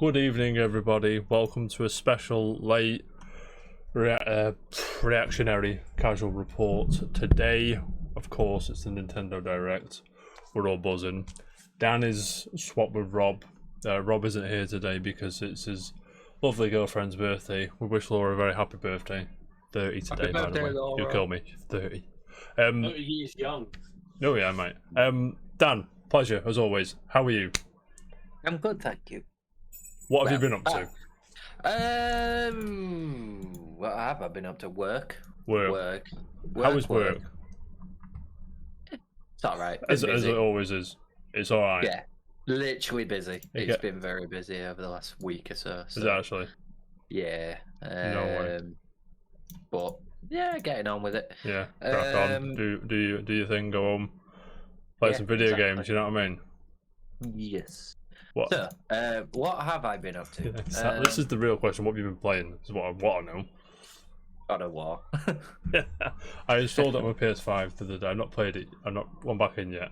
Good evening, everybody. Welcome to a special late reactionary casual report. Today, of course, it's the Nintendo Direct. We're all buzzing. Dan is swapped with Rob. Rob isn't here today because it's his lovely girlfriend's birthday. We wish Laura a very happy birthday. 30 today, Happy by birthday, the way. Laura. You kill me. 30. 30 years young. Oh yeah, mate. Dan, pleasure as always. How are you? I'm good, thank you. What have you been up to? What have I been up to? Work. Work. How is work? It's alright. As it always is. It's alright. Yeah. Literally busy. Okay. It's been very busy over the last week or so. Is it actually? Yeah. No way. But yeah, getting on with it. Yeah. Crack on. Do your thing. Go home. Play some video games. You know what I mean? Yes. What? So, what have I been up to? Yeah, exactly. This is the real question. What have you been playing? This is what I know. God of War. Yeah. I installed it on my PS5 the other day. I've not played it. I've not gone back in yet.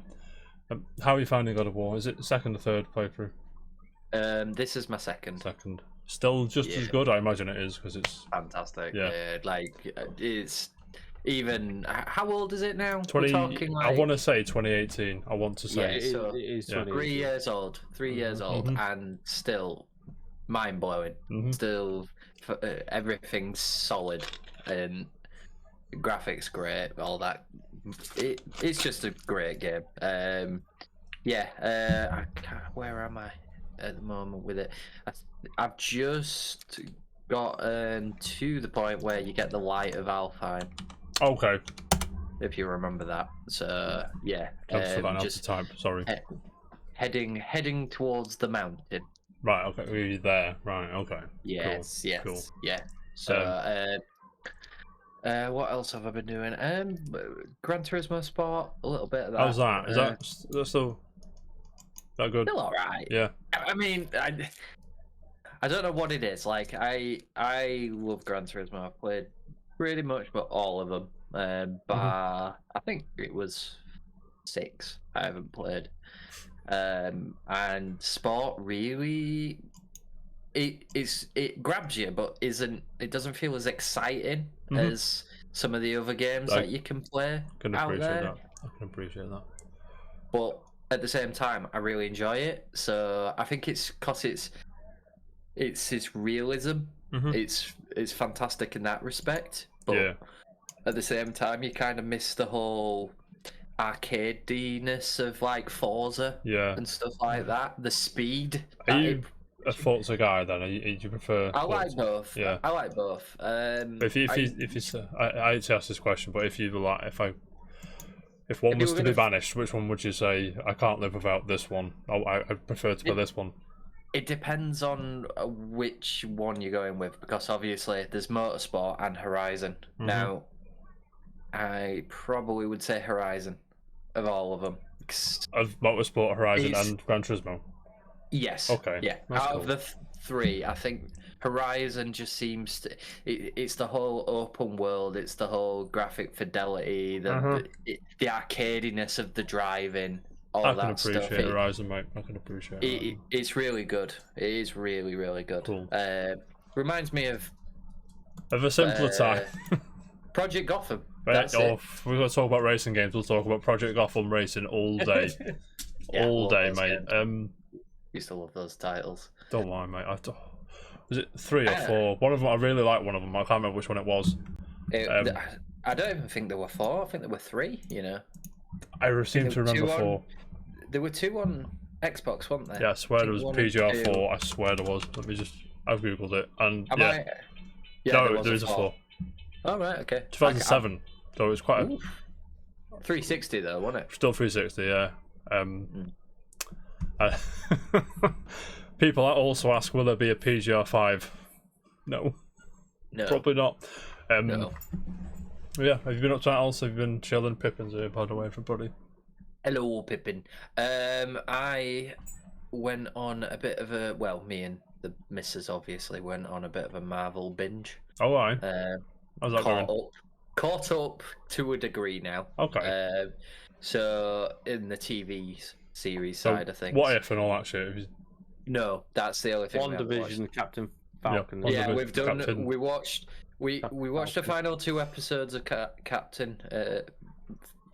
How are you finding God of War? Is it second or third playthrough? This is my second. Second. Still just as good, I imagine it is, because it's fantastic. Yeah. It's even. How old is it now? 20. We're talking I want to say 2018. I want to say. Yeah, so it is 3 years old. 3 years old, and still mind blowing. Still, everything's solid and graphics great. All that. It's just a great game. Where am I at the moment with it? I've just got to the point where you get the light of Alpine. Okay. If you remember that. So yeah. Thanks for that just type. Sorry. Heading towards the mountain. Right. Okay. We're there. Right. Okay. Yes. Cool. Yes. Cool. Yeah. So what else have I been doing? Gran Turismo Sport. A little bit of that. How's that? Is that still that good? Still alright. Yeah. I mean, I don't know what it is. Like I love Gran Turismo. I've played pretty much but all of them. But I think it was 6 I haven't played. And Sport really it grabs you, but it doesn't feel as exciting as some of the other games that you can play out there. I can appreciate that. But at the same time, I really enjoy it. So I think it's because it's its realism. It's fantastic in that respect. But at the same time, you kind of miss the whole arcadiness of like Forza and stuff like that. The speed. Are you a Forza guy then? Do you prefer? I Forza? like both. Yeah, I like both. If you I hate to ask this question, but if one was to be banished, which one would you say? I can't live without this one. I prefer to play this one. It depends on which one you're going with, because obviously there's Motorsport and Horizon. Now, I probably would say Horizon of all of them. Of Motorsport, Horizon, and Gran Turismo? Yes. Okay. Yeah. Out of the 3, I think Horizon just seems to... It's the whole open world, it's the whole graphic fidelity, the arcadiness of the driving. I can appreciate Horizon, mate. I can appreciate it. It's really good. It is really, really good. Cool. Reminds me of a simpler time. Project Gotham. If we're going to talk about racing games, we'll talk about Project Gotham Racing all day. All day, mate. Used to love those titles. Don't lie, mate. Was it 3 or 4? One of them, I really like one of them. I can't remember which one it was. I don't even think there were 4. I think there were 3, you know. I seem to remember 4. There were 2 on Xbox, weren't there? Yeah, I swear there was PGR 4. I swear there was. I've googled it, and no, there is a 4. Oh right, okay. 2007. So it was quite a 360 though, wasn't it? Still 360, yeah. People also ask, will there be a PGR 5? No, probably not. No. Yeah, have you been up to that else? Have you been chilling? Pippin's here, by the way, everybody. Hello, Pippin. I went on a bit of a... Well, me and the missus obviously went on a bit of a Marvel binge. Oh, aye. How's that going? Caught up to a degree now. Okay. So, in the TV series side of things. What If and all that shit? No, that's the only thing. WandaVision, Captain Falcon. Yeah, we've done. Captain. We watched the final 2 episodes of Captain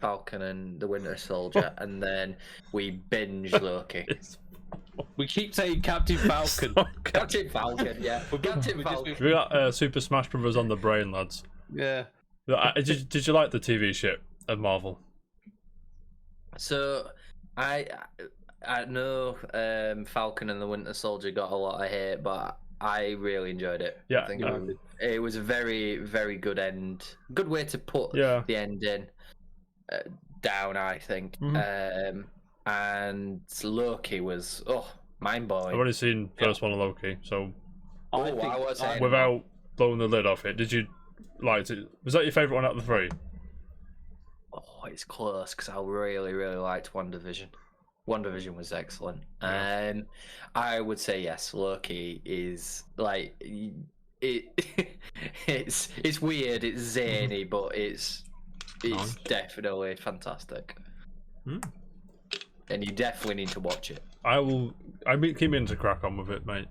Falcon and the Winter Soldier, and then we binged Loki. We keep saying Captain Falcon. Captain Falcon, yeah. Captain Falcon. We got Super Smash Brothers on the brain, lads. Yeah. Did you like the TV shit of Marvel? So, I know Falcon and the Winter Soldier got a lot of hate, but I really enjoyed it. Yeah, I think it was a very, very good end. Good way to put the ending down, I think. Mm-hmm. And Loki was mind blowing. I've only seen first one of Loki, so without blowing the lid off it, did you like it? Was that your favourite one out of the 3? Oh, it's close because I really, really liked WandaVision. WandaVision was excellent. I would say yes. Loki is like it. It's weird. It's zany, but it's Nice. definitely fantastic. And you definitely need to watch it. I will. Keep me to crack on with it, mate.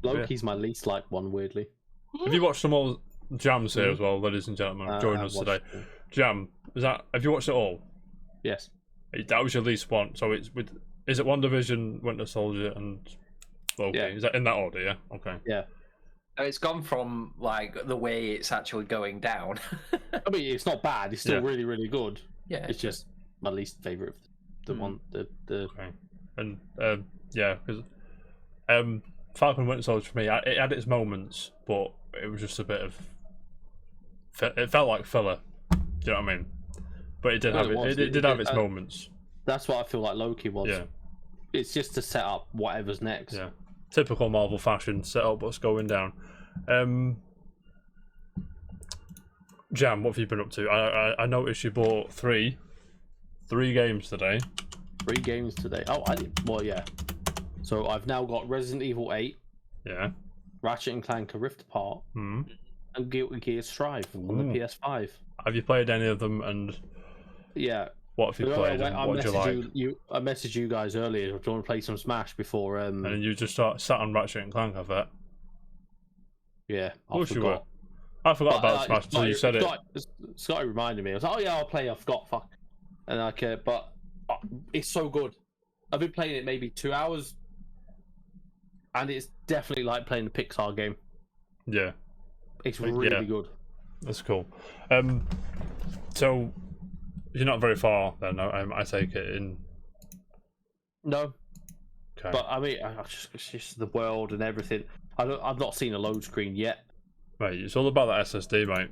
Loki's my least liked one, weirdly. Have you watched them all? Jam's here as well, ladies and gentlemen, joining us today. Jam, have you watched it all? Yes. That was your least one. So is it WandaVision, Winter Soldier, and Loki? Yeah. Is that in that order? Yeah. Okay. Yeah. It's gone from like the way it's actually going down. I mean, it's not bad. It's still really, really good. Yeah. It's just my least favorite of the one. The Okay. And because Falcon and Winter Soldier for me, it had its moments, but it was just a bit of. It felt like filler. Do you know what I mean? But it did have its moments. That's what I feel like Loki was. Yeah. It's just to set up whatever's next. Yeah. Typical Marvel fashion, set up what's going down. Jam, what have you been up to? I noticed you bought three games today. 3 games today. Oh, I did. Well, yeah. So I've now got Resident Evil 8. Yeah. Ratchet and Clank: A Rift Apart. Mm. And Guilty Gear Strive on the PS5. Have you played any of them? And yeah, what have you played? And what do you like? I messaged you guys earlier. Do you want to play some Smash before? And then you just sat on Ratchet and Clank, I bet. Yeah, I forgot. I forgot about Smash until you said it. Scotty reminded me. I was like, oh yeah, I'll play. I forgot. Fuck. And but it's so good. I've been playing it maybe 2 hours, and it's definitely like playing the Pixar game. Yeah. It's really good. That's cool. So you're not very far then. I take it in. No. Okay. But I mean, it's just the world and everything. I've not seen a load screen yet. Mate, it's all about that SSD, mate.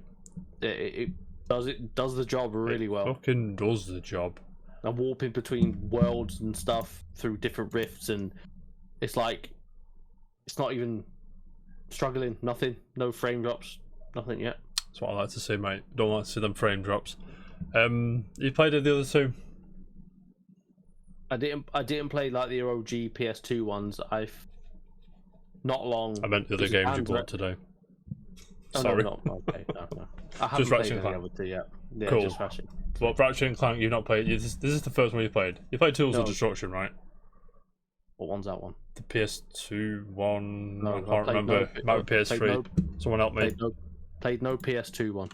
It does the job really well. Fucking does the job. I'm warping between worlds and stuff through different rifts, and it's like it's not even struggling. Nothing. No frame drops. Nothing yet. That's what I like to see, mate. Don't like to see them frame drops. You played the other 2? I didn't play like the OG PS2 ones. I've not long. I meant the other games you bought today. Sorry. No. I haven't Just played Ratchet and any Clank. other 2 yet. Yeah, Cool. Just Ratchet. Well, Ratchet and Clank, you've not played. This is the first one you played. You played Tools of Destruction, right? What one's that one? The PS2 one. No, I can't remember. Might be PS3. Someone help me. Played no PS2 one.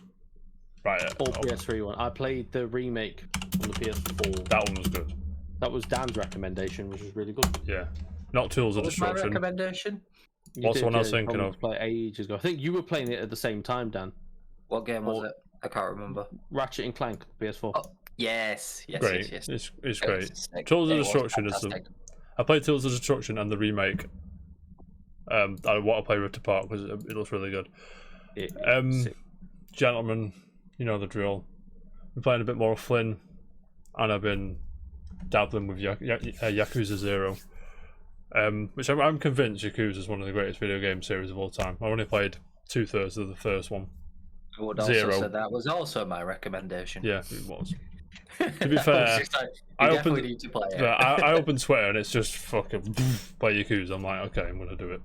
Right. Or PS3 one. I played the remake on the PS4. That one was good. That was Dan's recommendation, which was really good. Yeah. Not Tools of Destruction. My recommendation? What's the one I was thinking of? Play ages ago. I think you were playing it at the same time, Dan. What game was it? I can't remember. Ratchet and Clank, PS4. Oh, yes. Great. Yes. It's great. Tools of Destruction is the. I played Tools of Destruction and the remake. I want to play Rift Apart because it looks really good. Gentlemen, you know the drill. We're playing a bit more of Flynn, and I've been dabbling with Yakuza 0, which I'm convinced Yakuza is one of the greatest video game series of all time. I only played 2/3 of the first one. I would also say that was also my recommendation. Yeah, it was. To be fair, I definitely need to play it. I opened Twitter and it's just fucking play Yakuza. I'm like, okay, I'm gonna do it.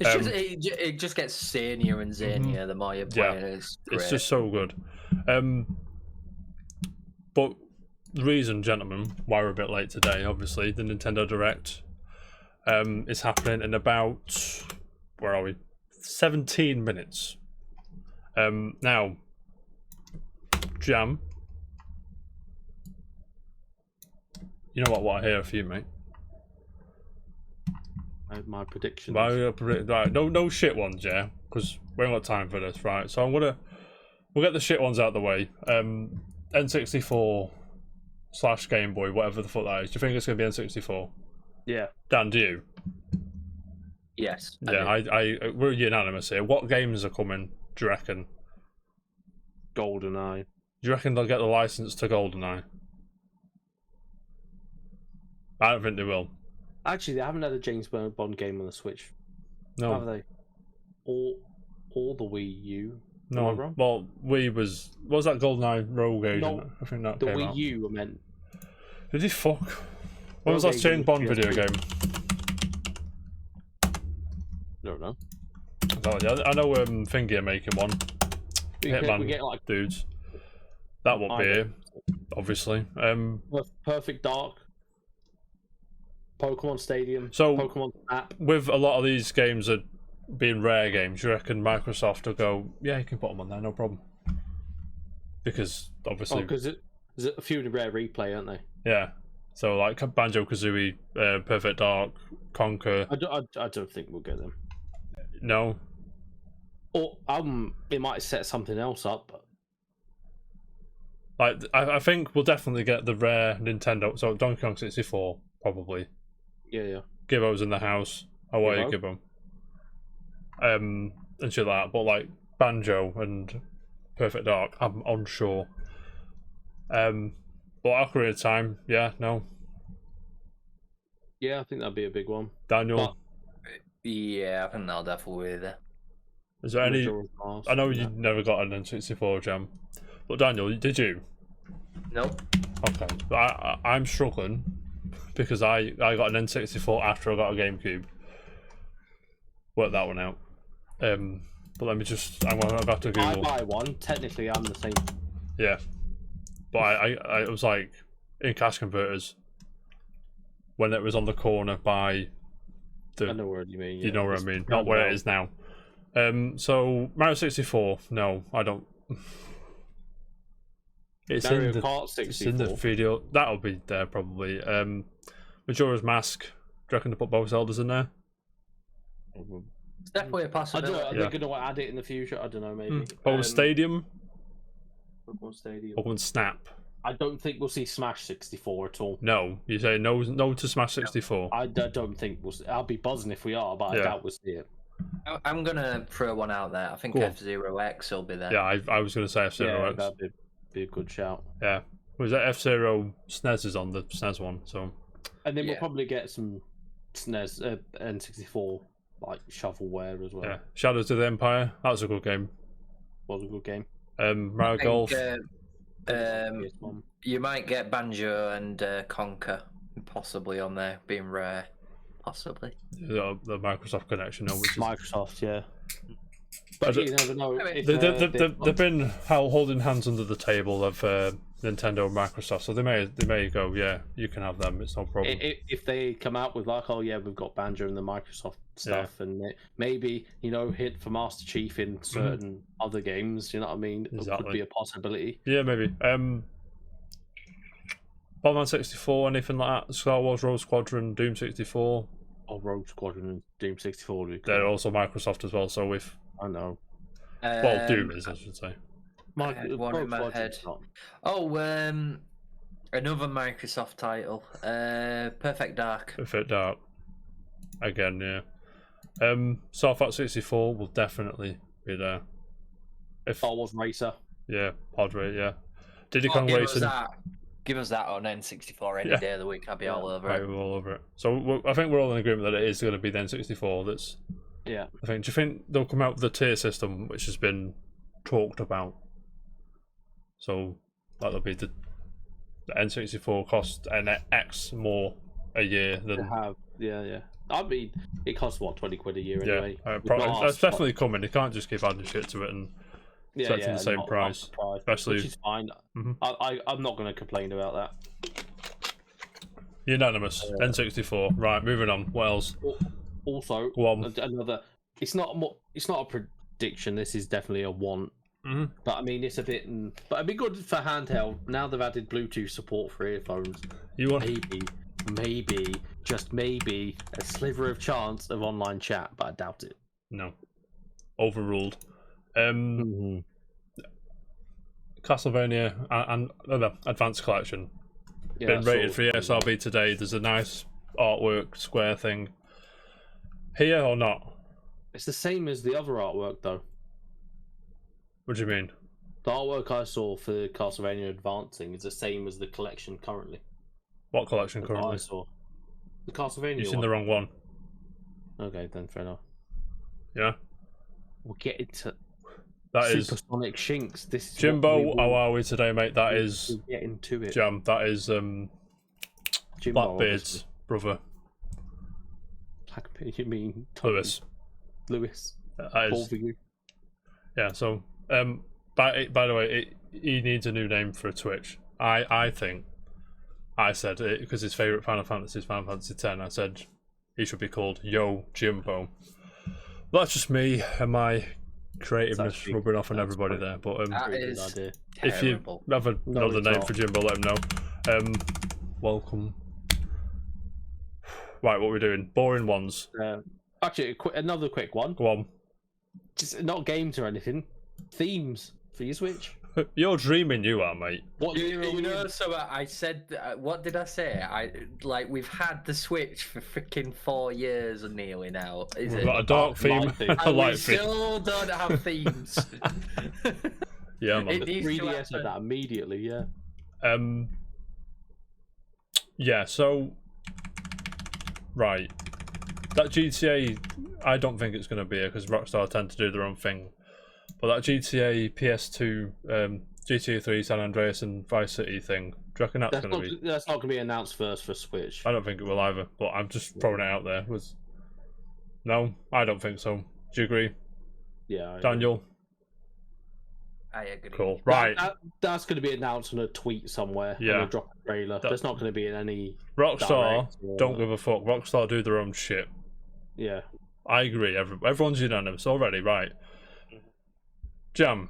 It just gets zanier and zanier the more you play it. It's just so good. But the reason, gentlemen, why we're a bit late today, obviously, the Nintendo Direct is happening in about, where are we? 17 minutes. Now, Jam, you know what I hear for you, mate? My predictions. Right, no shit ones, yeah, because we ain't got time for this, right? So we'll get the shit ones out of the way. N64 / Game Boy, whatever the fuck that is. Do you think it's gonna be N64? Yeah. Dan, do you? Yes. Yeah, we're unanimous here. What games are coming? Do you reckon? GoldenEye. Do you reckon they'll get the license to GoldenEye? I don't think they will. Actually, they haven't had a James Bond game on the Switch. No. Have they? Or the Wii U. No. Well, what was that GoldenEye Rogue Agent? No, I think that the came Wii out. U, I meant. Did he fuck? When was that James Bond video game? Don't know. I know Thingy are making one. Hitman we get like dudes. That won't be it, obviously. Perfect Dark. Pokemon Stadium. So Pokemon Snap. with a lot of these games are being rare games, you reckon Microsoft will go, yeah, you can put them on there, no problem. Because obviously, because there's a few in rare replay, aren't they? yeah. So like Banjo-Kazooie, Perfect Dark, Conquer. I don't think we'll get them. No. Or it might set something else up. Like I think we'll definitely get the rare Nintendo. So Donkey Kong 64 probably. Yeah. Gibbo's in the house. How are you, Gibbo? And shit like that. But like Banjo and Perfect Dark, I'm unsure. But Ocarina of Time, yeah, no. Yeah, I think that'd be a big one. Daniel, Yeah, I think that'll definitely be there. is there any? I know you never got an N64 Jam, but Daniel, did you? Nope. Okay, I'm struggling because I got an N64 after I got a GameCube. Work that one out. But let me just. I'm gonna have to Google. I buy one. Technically, I'm the same. Yeah, but I was like in cash converters when it was on the corner by the. I know what you mean. You know what I mean. Not where it is now. So Mario 64. No, I don't. It's Mario in the Kart 64. It's in the video. That'll be there probably. Majora's Mask. Do you reckon to put both Zeldas in there? It's definitely a possibility. Are they going to add it in the future? I don't know, maybe. Pokemon Stadium. Pokemon Stadium. Pokemon Snap. I don't think we'll see Smash 64 at all. No, you say no to Smash 64. I don't think we'll see. I'll be buzzing if we are, but I doubt we'll see it. I'm gonna throw one out there. I think F-Zero X will be there. Yeah, I was going to say F-Zero X. That'd be a good shout. Yeah. Was that F-Zero SNES is on the SNES one, so. And then we'll probably get some SNES N64 like shovelware as well. Yeah. Shadows of the Empire. That was a good game. Was a good game. Mario Golf. You might get Banjo and Conquer possibly on there, being rare. Possibly. The Microsoft connection, no, which is Microsoft, yeah. But you never know. They've been holding hands under the table of Nintendo and Microsoft, so they may go, yeah, you can have them. It's no problem. If they come out with like, oh yeah, we've got Banjo and the Microsoft stuff, and maybe hit for Master Chief in certain other games. You know what I mean? Exactly. It could be a possibility. Yeah, maybe. Bomberman 64, anything like that? Star Wars Rogue Squadron, Doom 64. Oh, Rogue Squadron and Doom 64. They're also Microsoft as well, so if. I know. Well, Doom is, I should say. I had one in my head. Oh, another Microsoft title. Perfect Dark. Perfect Dark. Again, yeah. Star Fox 64 will definitely be there. Star Wars Racer. Yeah, Pod Racer, yeah. Diddy Kong Racing. Give us that on N64 any day of the week. I'd be all over it. All over it. So I think we're all in agreement that it is going to be the N64. That's. Yeah. Do you think they'll come out with a tier system which has been talked about? So that'll be the N64 cost an X more a year than. Yeah. I mean, it costs what, £20 a year anyway. Yeah, that's definitely coming. They can't just keep adding shit to it and expecting the same price, especially. Which is fine. I'm not going to complain about that. Unanimous. N64. Right, moving on. What else? Also, another. It's not a prediction. This is definitely a want. But I mean, it's a bit. But it'd be good for handheld. Now they've added Bluetooth support for earphones. You want maybe, just maybe, a sliver of chance of online chat, but I doubt it. No. Overruled. Castlevania and Advanced Collection. Been rated for the ESRB today. There's a nice artwork square thing. Here or not? It's the same as the other artwork, though. What do you mean? The artwork I saw for Castlevania Advancing is the same as the collection currently. What collection currently? I saw. The Castlevania. You've seen the wrong one. Okay, then fair enough. Yeah. We'll get into that Supersonic Shinx. This is Jimbo. How are we today, mate? That is getting to it. Jam. That is Jimbo, Blackbeard's brother. Blackbeard? You mean Lewis? That is. Yeah. So, by the way, he needs a new name for a Twitch. I think. I said it because his favorite Final Fantasy is Final Fantasy X. I said he should be called Yo Jimbo. That's just me and my creativeness rubbing off on everybody there. But that is if you have another name for Jimbo, let him know. Welcome. Right, what are we doing? Boring ones. Actually, another quick one. Go on. Just not games or anything. Themes for your Switch. You're dreaming, you are, mate. What you know? So I said, what did I say? We've had the Switch for freaking 4 years and nearly now. We've got a dark theme, a light theme. We still don't have themes. Yeah, man. The 3DS had that immediately. Yeah. Yeah. So, right, that GTA, I don't think it's going to be here because Rockstar tend to do their own thing. But that GTA PS2, GTA 3, San Andreas, and Vice City thing, do you reckon that's going to be? That's not going to be announced first for Switch. I don't think it will either, but I'm just throwing it out there. No, I don't think so. Do you agree? Yeah. Daniel? I agree. Cool. Right. That's going to be announced on a tweet somewhere. Yeah. Drop a trailer. There's not going to be in any. Rockstar don't give a fuck. Rockstar do their own shit. Yeah. I agree. Everyone's unanimous already, right? Jam.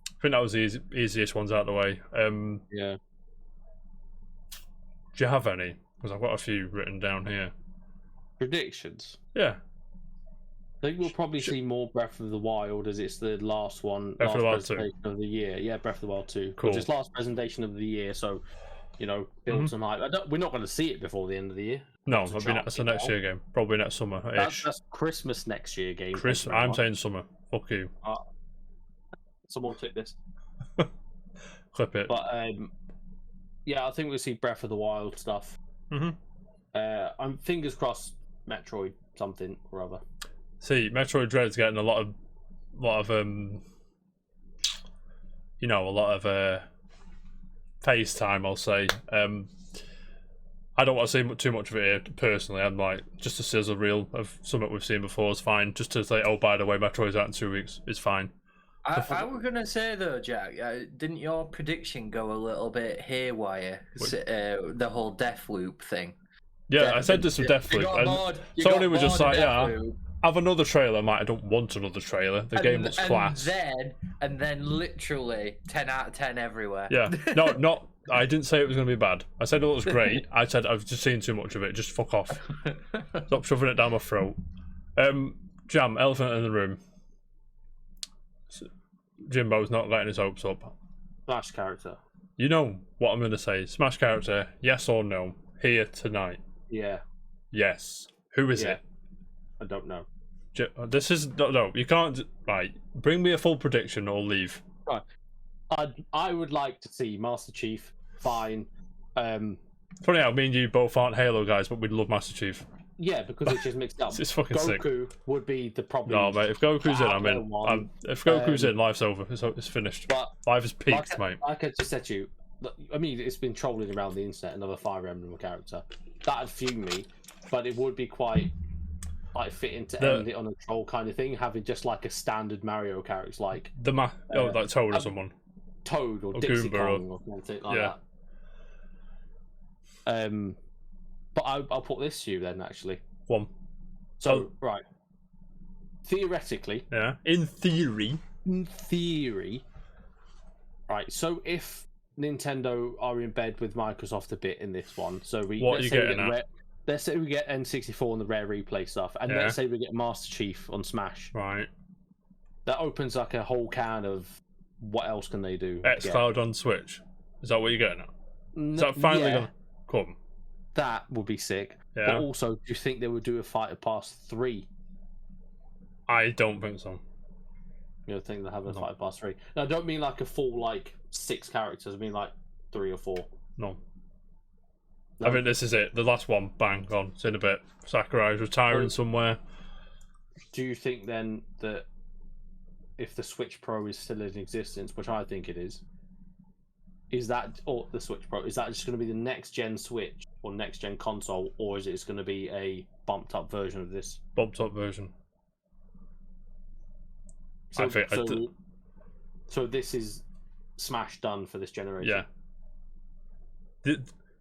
I think that was the easiest ones out of the way. Yeah. Do you have any? Because I've got a few written down here. Predictions? Yeah. I think we'll probably see more Breath of the Wild as it's the last one. Breath of the Wild 2. Of the year. Yeah, Breath of the Wild 2. Cool. It's last presentation of the year, so, build some hype. We're not going to see it before the end of the year. No, that's a next year game. Probably next summer-ish. That's Christmas next year game. I'm saying summer. Fuck you. Someone clip this. Clip it. But, yeah, I think we'll see Breath of the Wild stuff. I'm fingers crossed Metroid something or other. See, Metroid Dread's getting a lot of face time, I'll say. I don't want to see too much of it here, personally. I'm like, just a sizzle reel of something we've seen before is fine. Just to say, oh, by the way, Metroid's out in 2 weeks, it's fine. I was going to say, though, Jack, didn't your prediction go a little bit haywire? The whole Deathloop thing. Yeah, I said this with Deathloop. Sony was just like, yeah, have another trailer. Mate, I don't want another trailer. The game looks class. And then literally 10 out of 10 everywhere. Yeah, I didn't say it was going to be bad. I said it was great. I said I've just seen too much of it. Just fuck off. Stop shoving it down my throat. Jam, elephant in the room. Jimbo's not letting his hopes up. Smash character. You know what I'm going to say. Smash character, yes or no? Here tonight. Yeah. Yes. Who is it? I don't know. This is... No, you can't... Right. Bring me a full prediction or leave. Right. I would like to see Master Chief. Fine. Funny how me and you both aren't Halo guys, but we'd love Master Chief. Yeah, because it's just mixed up. It's fucking sick. Goku would be the problem. No, mate. If Goku's in, I'm in. If Goku's in, life's over. It's finished. But life is peaked, mate. Like I just said to you, I mean, it's been trolling around the internet. Another Fire Emblem character that'd fume me, but it would be quite like fitting to end it on a troll kind of thing, having just like a standard Mario character like like Toad or someone. Toad or Dixie Kong or something like that. But I'll put this to you then, actually. One. So, right. Theoretically. Yeah. In theory. Right. So if Nintendo are in bed with Microsoft a bit in this one, so let's say we get N64 and the rare replay stuff, and let's say we get Master Chief on Smash. Right. That opens like a whole can of what else can they do? xCloud on Switch. Is that what you're getting at? Is that finally gonna come? That would be sick. Yeah. But also, do you think they would do a Fighter Pass 3? I don't think so. You think they'll have a Fighter Pass 3? No, I don't mean like a full 6 characters. I mean like 3 or 4. No. I think this is it. The last one, bang, gone. It's in a bit. Sakurai's retiring somewhere. Do you think then that if the Switch Pro is still in existence, which I think it is that, or the Switch Pro, is that just going to be the next gen Switch or next gen console, or is it just going to be a bumped up version of this? Bumped up version. So this is Smash done for this generation. Yeah.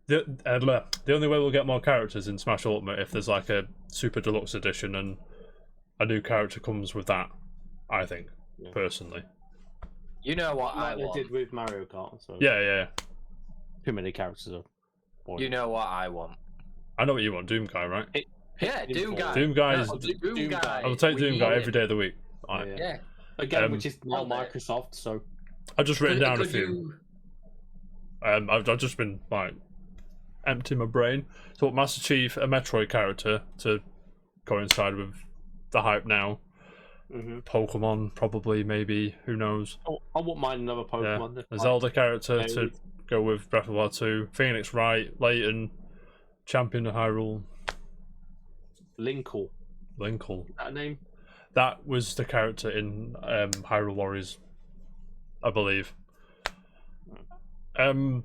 The only way we'll get more characters in Smash Ultimate if there's like a Super Deluxe edition and a new character comes with that. I think personally. You know what I want. They did with Mario Kart. So Yeah. Too many characters are boring. You know what I want. I know what you want. Doom Guy, right? Doom Guy. Doom Guy is. Doom Guy. I'll take Doom Guy every day of the week. Yeah. Again, which is now Microsoft. So I've just written down a few. I've just been emptying my brain. So, Master Chief, a Metroid character to coincide with the hype now. Mm-hmm. Pokemon, probably, maybe, who knows? Oh, I wouldn't mind another Pokemon. Yeah. A Zelda character to go with Breath of the Wild 2. Phoenix Wright, Layton, Champion of Hyrule. Linkle. Is that a name? That was the character in Hyrule Warriors, I believe. Gentlemen,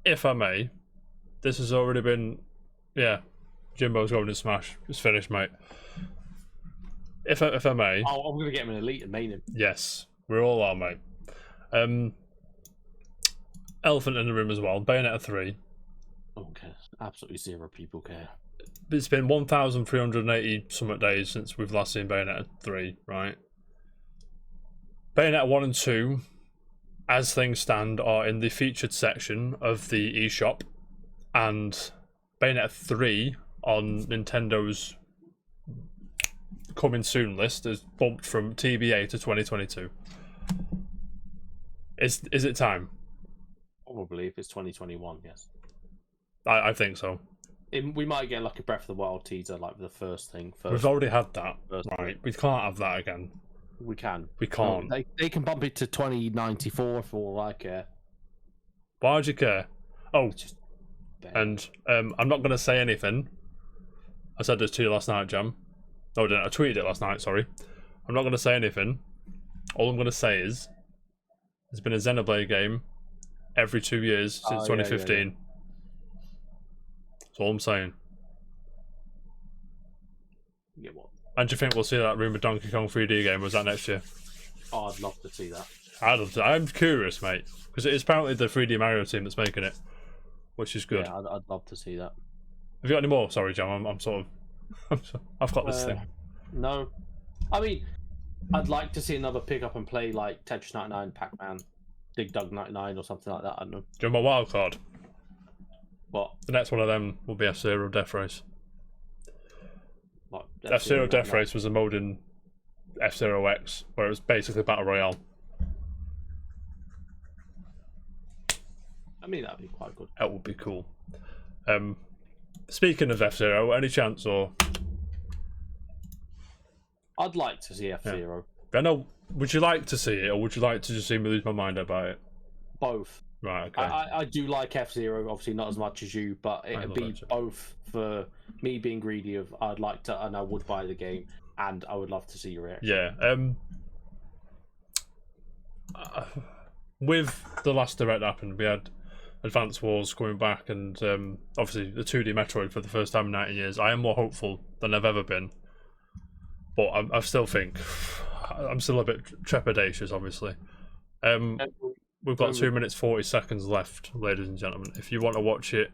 if I may, this has already been... Yeah, Jimbo's going to Smash. It's finished, mate. If I may... Oh, I'm going to get him an Elite and main him. Yes, we all are, mate. Elephant in the room as well. Bayonetta 3. Okay, absolutely zero people care. It's been 1,380 something days since we've last seen Bayonetta 3, right? Bayonetta 1 and 2, as things stand, are in the featured section of the eShop, and Bayonetta 3 on Nintendo's coming soon list is bumped from TBA to 2022. Is it time? Probably, if it's 2021, yes. I think so. We might get like a Breath of the Wild teaser, like the first thing. We've already had that, right? We can't have that again. We can. We can't. They can bump it to 2094 for all I care. Why do you care? Oh, and I'm not going to say anything. I said this to you last night, Jam. No, I didn't. I tweeted it last night, sorry. I'm not going to say anything. All I'm going to say is there's been a Xenoblade game every 2 years since 2015. Yeah. That's all I'm saying. Yeah, what? And do you think we'll see that rumored Donkey Kong 3D game? Was that next year? Oh, I'd love to see that. I'm curious, mate, because it's apparently the 3D Mario team that's making it, which is good. Yeah, I'd love to see that. Have you got any more? Sorry, Jam. I've got this thing. No, I mean, I'd like to see another pick up and play like Tetris 99, Pac-Man, Dig Dug 99, or something like that. I don't know. Do you want my wild card? What? The next one of them will be F-Zero Death Race. What? F-Zero Death Race was a mode in F-Zero X where it was basically Battle Royale. I mean, that'd be quite good. That would be cool. Speaking of F-Zero, any chance or... I'd like to see F-Zero. Yeah. I know, would you like to see it, or would you like to just see me lose my mind about it? Both. Right, okay. I do like F-Zero, obviously not as much as you, but it'd be both for me being greedy of I'd like to, and I would buy the game, and I would love to see your reaction. Yeah. With the last direct happened, we had Advance Wars coming back, and obviously the 2D Metroid for the first time in 19 years. I am more hopeful than I've ever been, but I still think I'm still a bit trepidatious. Obviously, we've got 2 minutes 40 seconds left, ladies and gentlemen. If you want to watch it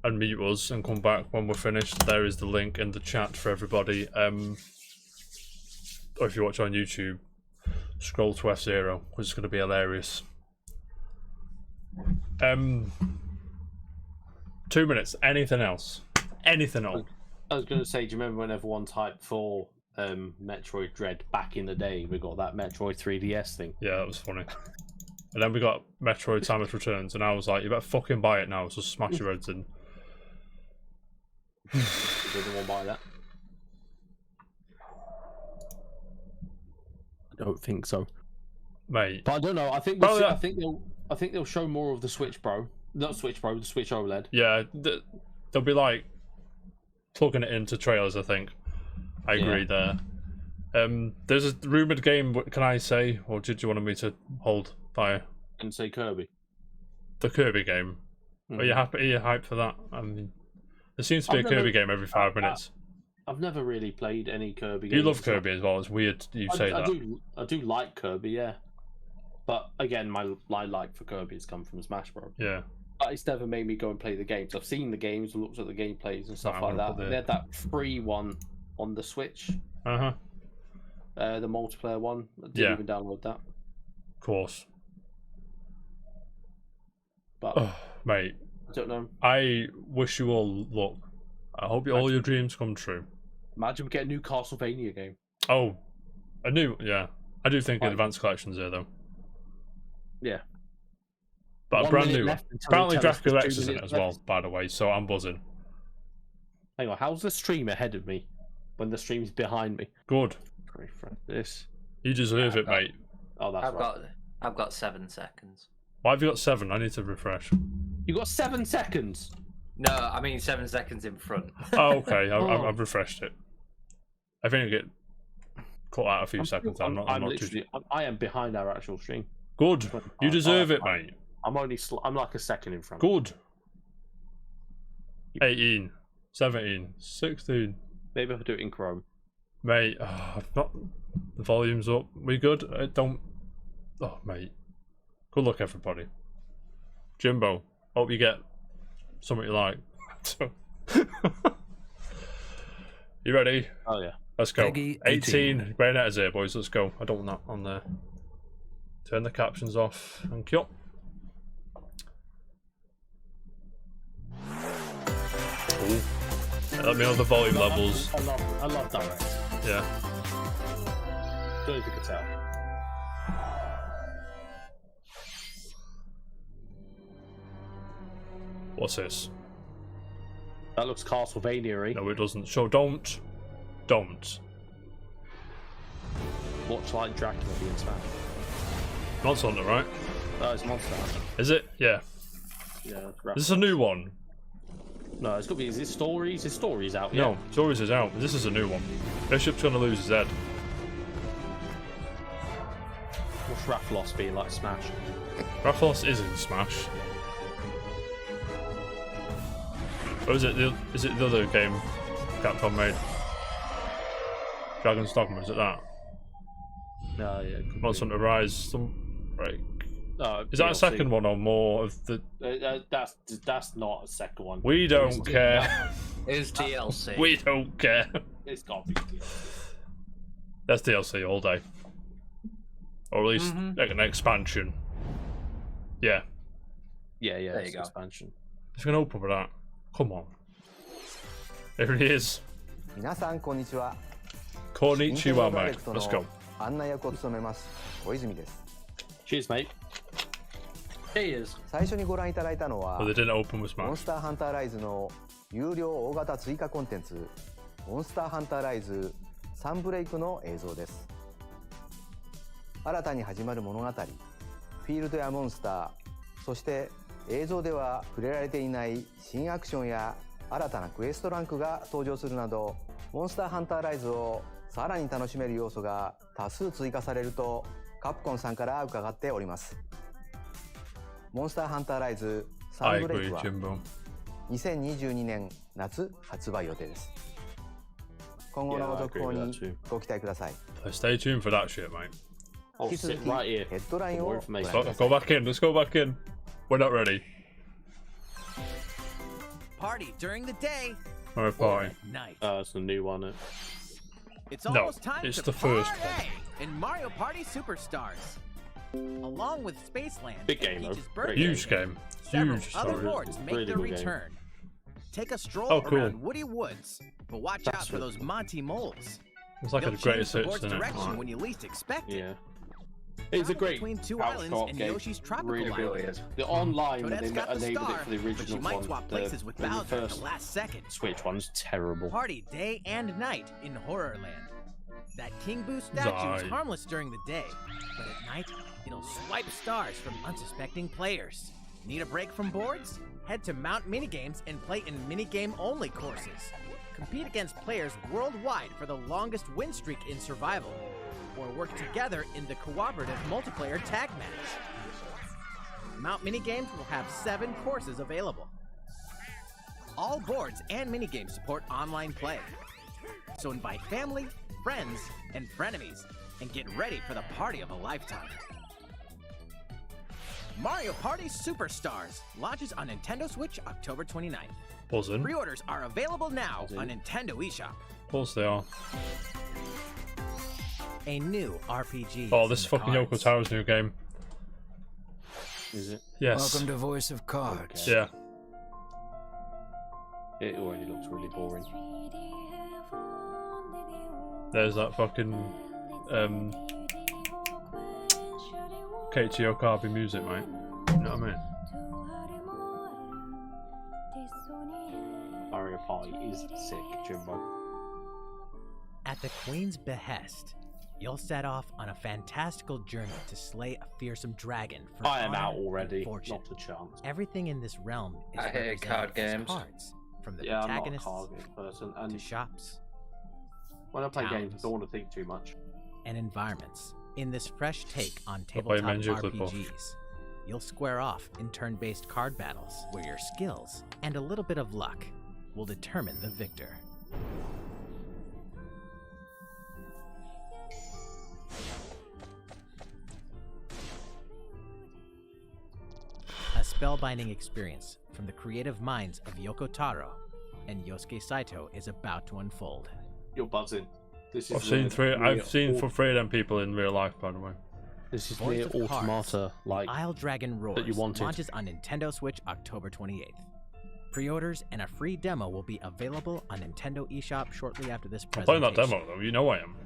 and mute us and come back when we're finished, there is the link in the chat for everybody. Or if you watch on YouTube, scroll to F0, which is going to be hilarious. 2 minutes. Anything else? Anything else? I was going to say, do you remember when everyone typed for Metroid Dread back in the day? We got that Metroid 3DS thing. Yeah, that was funny. And then we got Metroid Samus Returns, and I was like, you better fucking buy it now, so smash your heads in. Didn't want to buy that. I don't think so, mate. But I don't know. I think I think they'll show more of the Switch Pro, not Switch Pro, the Switch OLED. Yeah, they'll be like plugging it into trailers. I think. I agree there. There's a rumored game. Can I say, or did you want me to hold fire? And say Kirby. The Kirby game. Are you happy? Are you hyped for that? I mean, there seems to be a Kirby game every 5 minutes. I've never really played any Kirby games. You love Kirby as well. It's weird you say that. I do like Kirby, yeah. But again, my like for Kirby has come from Smash Bros. Yeah. But it's never made me go and play the games. I've seen the games, looked at the gameplays and stuff like that. They had that free one on the Switch. The multiplayer one. I didn't even download that. Of course. But mate, I don't know. I wish you all luck. I hope all your dreams come true. Imagine we get a new Castlevania game. Oh, a new, yeah. I do think Advanced Collection's there though. Yeah. But a brand new one. Apparently Dracula X is in it as well, by the way, so I'm buzzing. Hang on, how's the stream ahead of me when the stream's behind me? Good. This. You deserve it, mate. Oh, that's right. I've got 7 seconds. Why have you got 7? I need to refresh. You got 7 seconds? No, I mean 7 seconds in front. Oh, okay. I've refreshed it. I think I get cut out a few seconds. I'm not too... I am behind our actual stream. Good. You deserve it, mate. I'm like a second in front. Good. 18, 17, 16. Maybe I'll do it in Chrome. Mate, I've not... The volume's up. We good? I don't... Oh, mate. Good luck, everybody. Jimbo, hope you get something you like. You ready? Oh, yeah. Let's go. 18. Bayoneta's here, boys. Let's go. I don't want that on there. Turn the captions off. Thank you. Ooh. Let me know the volume levels. I love direct. Yeah. Don't know if you can tell. What's this? That looks Castlevania-y. No, it doesn't. So don't. Watch like Dracula being smashed. Monster Hunter, right? Oh, it's Monster Hunter. Is it? Yeah. Yeah. This is a new one. No, it's got to be. Is it Stories? His Stories out? No, Stories is out. This is a new one. Bishop's gonna lose his head. What's Rathalos being like Smash? Rathalos is in Smash. Or is it the other game Capcom made? Dragon's Dogma, is it that? No, yeah. Monster Hunter Rise, some break. Is that a second one or more of the? That's not a second one. We don't care. It's DLC. We don't care. It's got to be DLC. That's DLC all day, or at least like an expansion. Yeah. Yeah. There you it's go. Expansion. It's gonna open with that. Come on. There it is. 皆さんこんにちは。 Konnichiwa, mate. Let's go. 案内役を務めます小泉です。 Cheers, mate. Cheers. 最初にご覧いただいたのは But they didn't open with モン Smash. スターハンターライズの有料大型追加コンテンツモンスターハンターライズサンブレイクの映像です。新たに始まる物語、フィールドやモンスター、そして映像では触れられていない新アクションや新たなクエストランクが登場するなど、モンスターハンターライズをさらに楽しめる要素が多数追加されるとカプコンさんから伺っております。モンスターハンターライズサンブレイクは Jimbo. 2022年夏発売予定です。今後の続報にご期待ください。Stay tuned for that shit, mate. I'll 引き続 sit き right here ヘッドライン for を more ご覧 information. くださ Go い。 back in. Let's go back in. We're not ready. Party during the day We're or party. at night. It's the new one. It's No, almost time it's to the first party in Mario Party Superstars. Along with Spaceland Big and game, though. Peach's Great birthday, Huge game. several Huge other story. boards make Really their good game. return. Take a stroll Oh, cool. around Woody Woods, but watch That's out for what- those Monty moles. It's like They'll a change greatest the hits, board's isn't it? direction when you least expect it. Yeah. It's a Travel great between two couch islands co-op in game. Yoshi's Tropical Really It good. really is. The online when Toadette's they got the enabled star, it for the but original you might one, swap places with the Bowser at first the last second. Switch one's terrible. Party day and night in Horrorland. That King Boo statue is Right. harmless during the day, but at night, it'll swipe stars from unsuspecting players. Need a break from boards? Head to Mount Minigames and play in minigame-only courses. Compete against players worldwide for the longest win streak in survival, or work together in the cooperative multiplayer tag match. Mount Minigames will have 7 courses available. All boards and minigames support online play. So invite family, friends, and frenemies, and get ready for the party of a lifetime. Mario Party Superstars launches on Nintendo Switch October 29th. Buzzing. Pre-orders are available now on Nintendo eShop. Of course they are. A new RPG. Oh, is this in the fucking Yoko cards. Taro's new game. Is it? Yes. Welcome to Voice of Cards. Yeah. It already looks really boring. There's that fucking Keiichi Okabe music, mate. You know what I mean? Mario Party is sick, Jimbo. At the Queen's behest, you'll set off on a fantastical journey to slay a fearsome dragon for I am honor out and already. fortune. Not a chance. Everything in this realm is I hate represented card as games. cards, from the Yeah, I'm not a protagonists card game person, to and shops when I play games, I towns. don't want to think too much. and environments. In this fresh take on play tabletop Manju Clipper. RPGs, you'll square off in turn-based card battles where your skills and a little bit of luck will determine the victor. A spellbinding experience from the creative minds of Yoko Taro and Yosuke Saito is about to unfold. You're buzzing. This is I've seen three. near I've seen au- for 3 of them people in real life, by the way. This is Voice near of Cards, Automata, like Isle Dragon Roars you wanted. launches on Nintendo Switch October 28th. Pre-orders and a free demo will be available on Nintendo eShop shortly after this I'm playing presentation. that demo though. You know I am.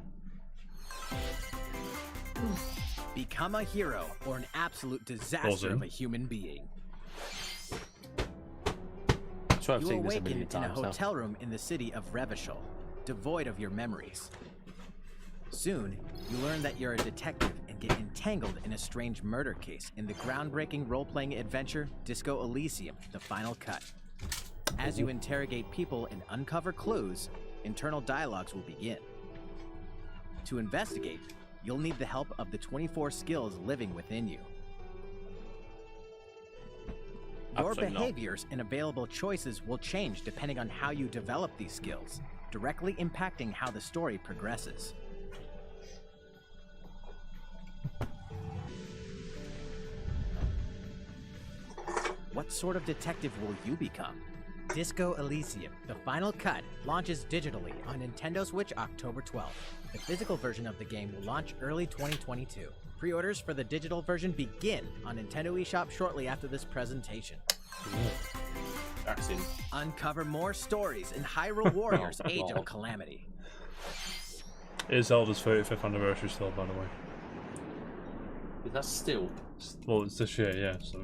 Become a hero or an absolute disaster Buzzing. of a human being. So I've You seen this a awaken million in a times now. hotel room in the city of Revachol, devoid of your memories. Soon, you learn that you're a detective and get entangled in a strange murder case in the groundbreaking role-playing adventure Disco Elysium: The Final Cut. As you interrogate people and uncover clues, internal dialogues will begin. To investigate, you'll need the help of the 24 skills living within you. Your Absolutely not. behaviors and available choices will change depending on how you develop these skills, directly impacting how the story progresses. What sort of detective will you become? Disco Elysium: The Final Cut launches digitally on Nintendo Switch October 12th. The physical version of the game will launch early 2022. Pre-orders for the digital version begin on Nintendo eShop shortly after this presentation. That's in. Uncover more stories in Hyrule Warriors: Oh, Age God. of Calamity. It is Zelda's 35th anniversary still, by the way. Is that still? Well, it's this year, yeah. So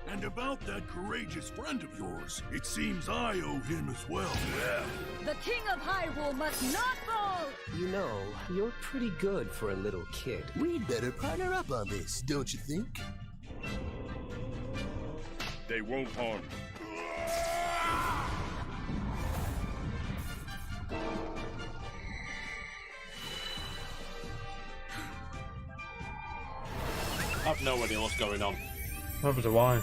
And about out that courageous friend of yours. It seems I owe him as well. Yeah. The King of Hyrule must not fall! You know, you're pretty good for a little kid. We'd better partner up on this, don't you think? They won't harm you. I have no idea what's going on. Neither do I.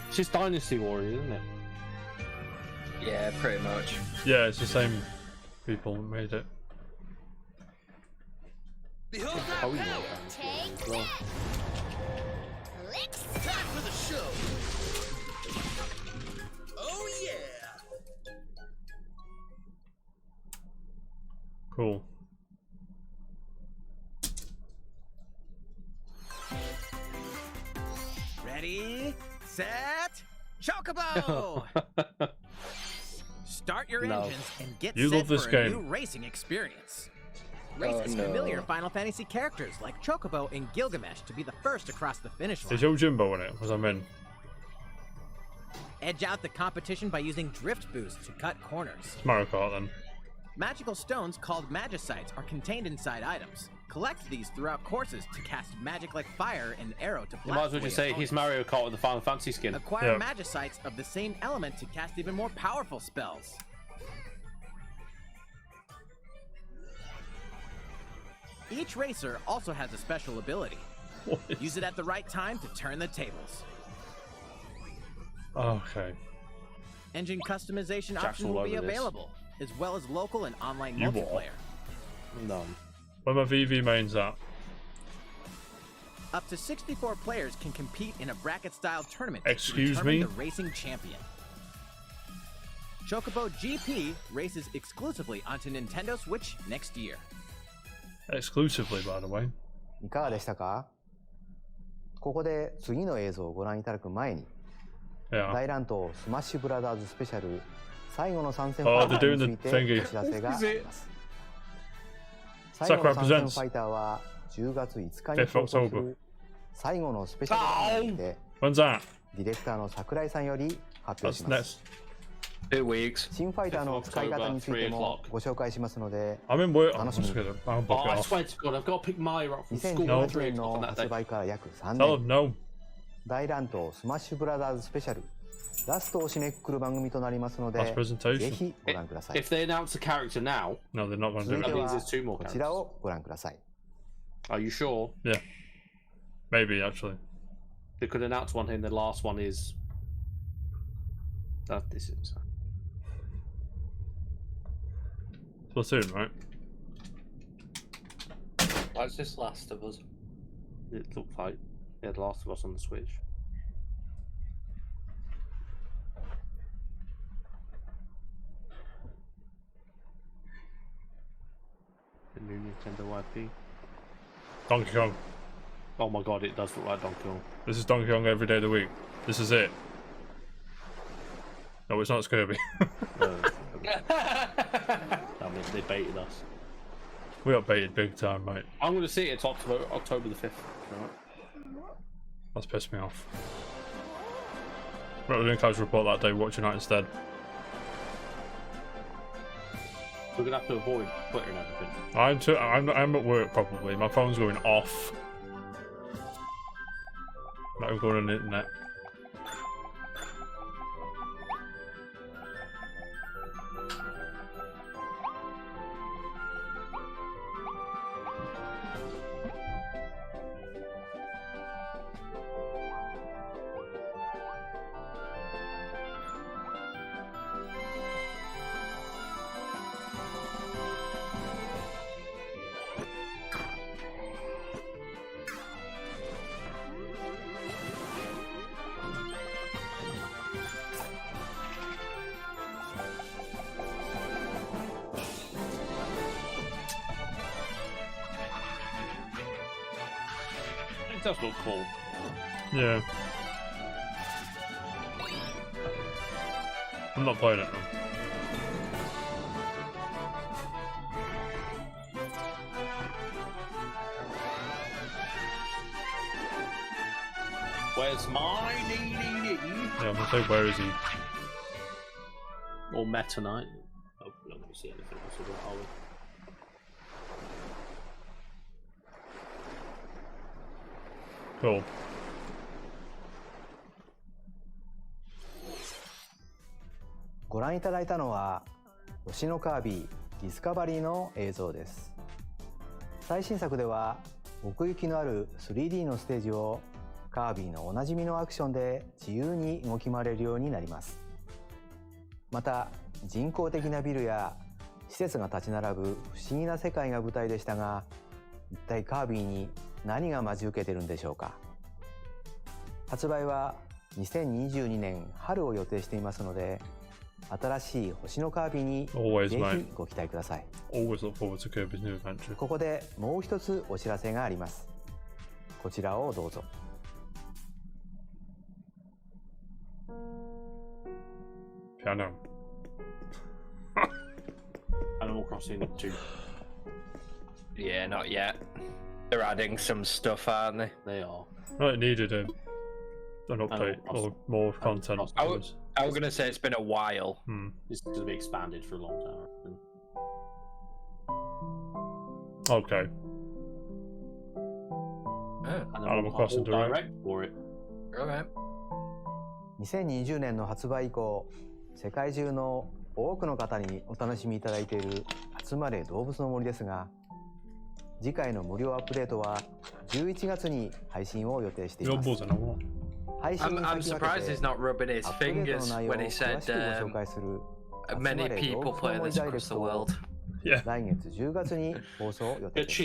It's just Dynasty Warriors, isn't it? Yeah, pretty much. Yeah, it's the same people who made it. Behold Oh, yeah. Take Well, Licks! time for the show. Oh yeah. Cool. Ready, set, Chocobo! Start your No. engines and get You set love this for game. a new racing experience. Race as no. familiar Final Fantasy characters like Chocobo and Gilgamesh to be the first across the finish line. Is Yojimbo in it? Was I in? Edge out the competition by using Drift Boost to cut corners. It's Mario Kart then. Magical stones called Magicites are contained inside items. Collect these throughout courses to cast magic like fire and arrow to blast you might as well away just say opponents. he's Mario Kart with the Final Fantasy skin. Acquire Yeah. Magicites of the same element to cast even more powerful spells. Each racer also has a special ability. What is... Use it at the right time to turn the tables. Okay. Engine customization Jack's options all will be over this. available, as well as local and online You what? multiplayer. No. Where my VV mains at? Up to 64 players can compete in a bracket-style tournament Excuse to determine me? the racing champion. Chocobo GP races exclusively onto Nintendo Switch next year. Exclusively, by the way. いかがでしたか？ここで次の映像をご覧いただく前に、 Yeah. 大乱闘スマッシュブラザーズスペシャル最後の参戦 Oh, ファイタ they're ー doing に the ついて thingy. お知らせがあります。 Sakura 最後の参戦 presents. ファイターは10月5日に 5th 放送す October. る最後のスペシャルドラマで When's that? ディレクターの桜井さんより発表 That's します next. 2 weeks. 新ファイターの使い方についても 3 o'clock. ご紹介しますので I'm in work. I'm 楽しみ just に gonna. I'll book Oh, I it off. swear to God, I've got to pick Maya up from school at 2018 3 年 o'clock の on that 発 day. 売から約3 Tell 年 them no. 大乱闘スマッシュブラザーズスペシャルラストを締めくくる番組となりますの Last で presentation. ぜひご覧ください If they announce a character now, No, they're not going to 続い do て it. は there's two more こちらをご覧ください are you sure? Yeah. Maybe actually. They could announce one here, and the last one is. That this is. Splatoon, right? What's this Last of Us? It looked like yeah, The Last of Us on the Switch. The new Nintendo IP. Donkey Kong. Oh my God, it does look like Donkey Kong. This is Donkey Kong every day of the week. This is it. No, it's not Kirby. I mean, they baited us. We got baited big time, mate. I'm going to see it. It's October the 5th. That's pissed me off. Right, we're doing casual report that day, watching that instead. We're going to have to avoid Twitter and everything. I'm at work probably. My phone's going off. Not even going on the internet. It does look cool. Yeah. I'm not playing it though. Where's my Yeah, I'm gonna say, where is he? or Meta Knight? Oh, we're not going to see anything else of that, are we? Cool.ご覧いただいたのは星のカービィディスカバリーの映像です。最新作では奥行きのある 3D のステージをカービィのおなじみのアクションで自由に動き回れるようになります。また人工的なビルや施設が立ち並ぶ不思議な世界が舞台でしたが、一体カービィに何が待ち受けてるんでしょうか。発売は2022年春を予定していますので、新しい星のカービィにぜひご期待ください。Always look forward to Kirby's new adventure. ここでもう一つお知らせがあります。こちらをどうぞ。Piano. Animal Crossing 2. Yeah, not yet. They're adding some stuff, aren't they? They are. No, it needed an update or more content. I was going to say it's been a while. It's going to be expanded for a long time. Okay. Animal Crossing Direct for it. Okay. 2020年の発売以降、世界中の多くの方にお楽しみいただいている集まれ動物の森ですが、次回の無料アップデートは11月に配信を予定しています。I'm surprised he's not rubbing his fingers when he said many people play this across the world. Yeah. 来月10月に放送予定です。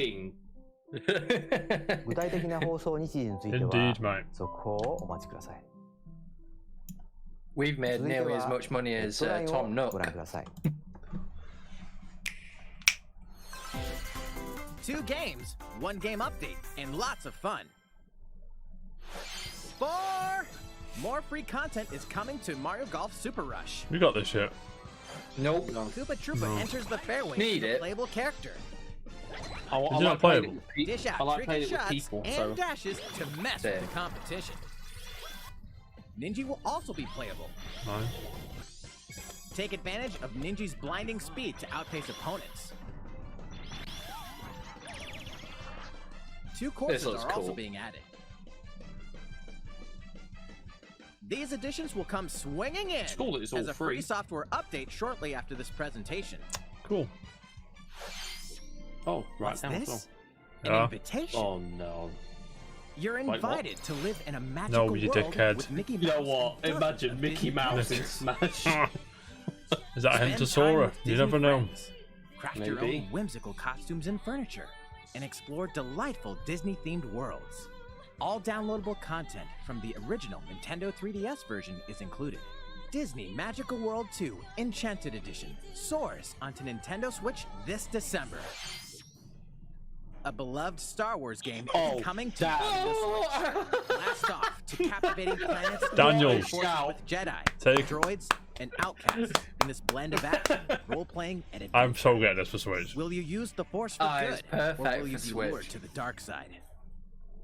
具体的な放送日時については続報をお待ちください。We've made nearly as much money as Tom Nook. ご覧ください。Two games, one game update, and lots of fun. More free content is coming to Mario Golf Super Rush. You got this shit. Nope. Koopa Troopa enters the fairway Need as a it. playable character. I not like playable? Dish out I like playing tricky it with shots people, and so dashes to mess with the competition. Ninja will also be playable. Nice. Take advantage of Ninja's blinding speed to outpace opponents. Two courses are also being added. These additions will come swinging in as a free software update shortly after this presentation. Cool. Oh, right What's now. This? An invitation. Oh no. You're invited to live in a magical No, you world dickhead. with Mickey Mouse. You know what? Imagine Mickey Mouse in Smash. Is that a Hentasora? You never know. Craft your own whimsical costumes and furniture, and explore delightful Disney-themed worlds. All downloadable content from the original Nintendo 3DS version is included. Disney Magical World 2 Enchanted Edition soars onto Nintendo Switch this December. A beloved Star Wars game is coming to Nintendo Switch. Blast off to captivating planets Daniel. with Jedi, Take. droids, and outcasts in this blend of action, role-playing, and adventure. I'm so getting this for Switch. Will you use the Force for good, or will you be lured to the dark side?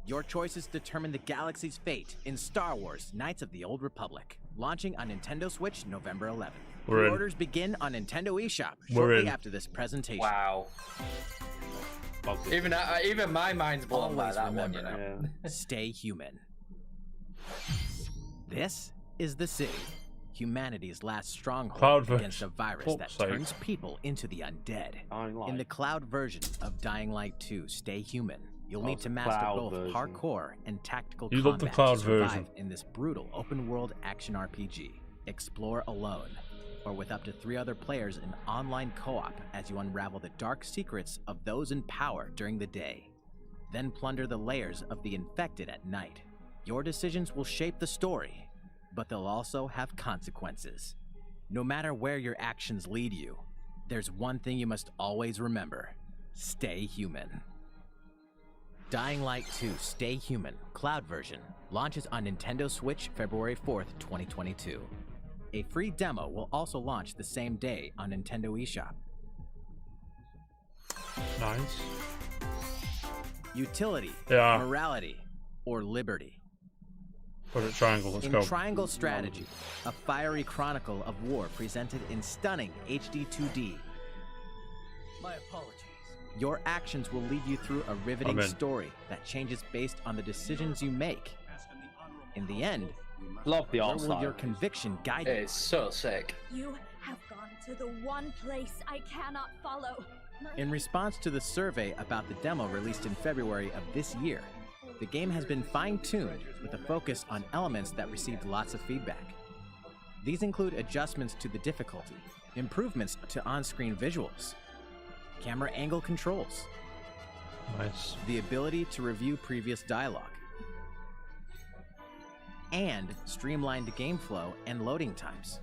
Your choices determine the galaxy's fate in Star Wars Knights of the Old Republic, launching on Nintendo Switch November 11th. Pre-orders begin on Nintendo eShop shortly after this presentation. Wow. Even my mind's blown by that one, you know. Stay human. This is the city, humanity's last stronghold against a virus that turns people into the undead. In the cloud version of Dying Light 2 Stay Human, you'll need to master both parkour and tactical combat to survive in this brutal open-world action RPG. Explore alone, or with up to 3 other players in online co-op as you unravel the dark secrets of those in power during the day. Then plunder the layers of the infected at night. Your decisions will shape the story, but they'll also have consequences. No matter where your actions lead you, there's one thing you must always remember: stay human. Dying Light 2 Stay Human Cloud version launches on Nintendo Switch February 4th, 2022. A free demo will also launch the same day on Nintendo eShop. Nice. Utility, morality, or liberty. Project Triangle, let's in go. Triangle Strategy, a fiery chronicle of war presented in stunning HD 2D. My apologies. Your actions will lead you through a riveting story that changes based on the decisions you make. In the end, love the art where style. will your conviction guide you? It's so sick. You have gone to the one place I cannot follow. In response to the survey about the demo released in February of this year, the game has been fine-tuned with a focus on elements that received lots of feedback. These include adjustments to the difficulty, improvements to on-screen visuals, camera angle controls, Nice. the ability to review previous dialogue, and streamlined game flow and loading times.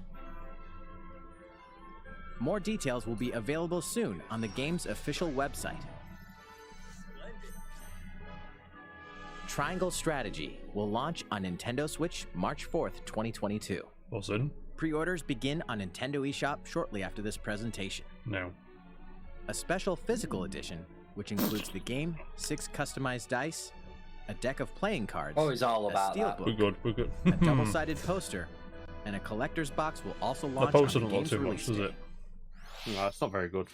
More details will be available soon on the game's official website. Triangle Strategy will launch on Nintendo Switch March 4th, 2022. Buzzing. Pre-orders begin on Nintendo eShop shortly after this presentation. No. A special physical edition, which includes the game, 6 customized dice, a deck of playing cards, Oh, he's all a about that. steelbook, We're good, we're good. a double-sided poster, and a collector's box will also The launch poster on the doesn't look game's too much, release does day. it? No, it's not very good.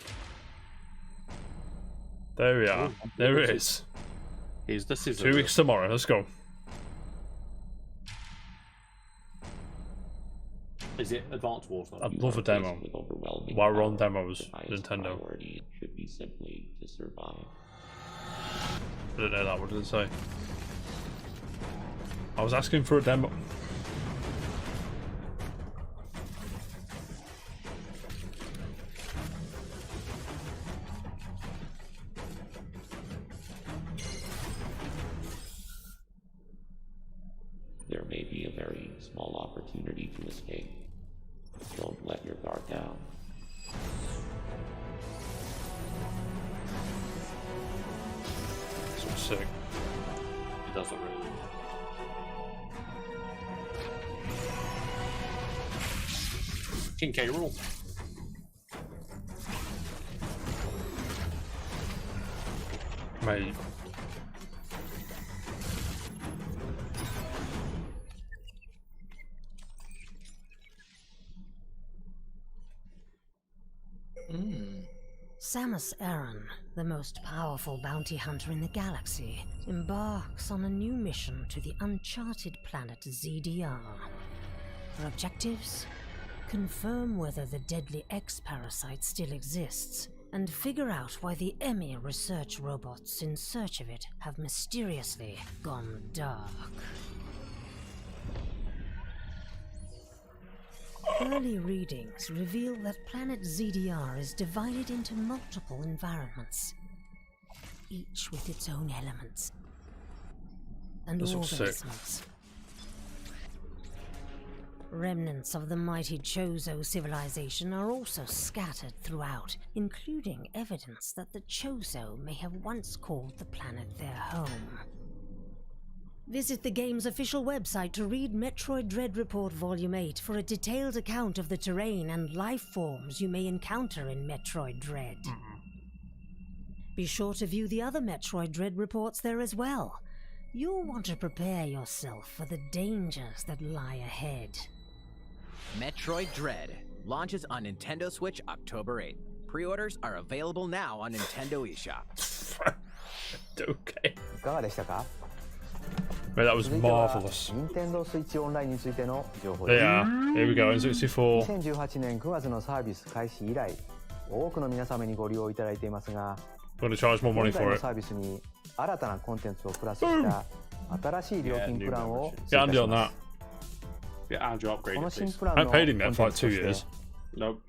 There we are. Ooh, There it it's- is. Here's the scissors. 2 weeks tomorrow, let's go. Is it Advanced Wars? I'd love a demo. While we're on demos, Nintendo. Should be simply to survive. I didn't know that, what did it say? I was asking for a demo. There may be a very small opportunity to escape. Don't let your guard down. So sick. It doesn't really. King K. Rool. Mate. Samus Aran, the most powerful bounty hunter in the galaxy, embarks on a new mission to the uncharted planet ZDR. Her objectives? Confirm whether the deadly X-parasite still exists, and figure out why the Emmy research robots in search of it have mysteriously gone dark. Early readings reveal that planet ZDR is divided into multiple environments, each with its own elements and This looks sick. organisms. Remnants of the mighty Chozo civilization are also scattered throughout, including evidence that the Chozo may have once called the planet their home. Visit the game's official website to read Metroid Dread Report Volume 8 for a detailed account of the terrain and life forms you may encounter in Metroid Dread. Be sure to view the other Metroid Dread reports there as well. You'll want to prepare yourself for the dangers that lie ahead. Metroid Dread launches on Nintendo Switch October 8th. Pre-orders are available now on Nintendo eShop. Okay. いかがでしたか Mate, that was 続いては marvellous. Nintendo Switch オンラインについての情報 There で you are. Here we go, N64. す。2018年9月のサービス開始以来、多くの皆様にご利用いただいていますが、 We're gonna charge more money 現在 for の it. サービスに新たなコンテンツをプラスした新しい料金プランを Get 追加 Andy し on ま that. す。 Yeah, Andrew upgraded, この新 please. プラン I の paid him コ that ン for テン like 2ツとして years. Nope.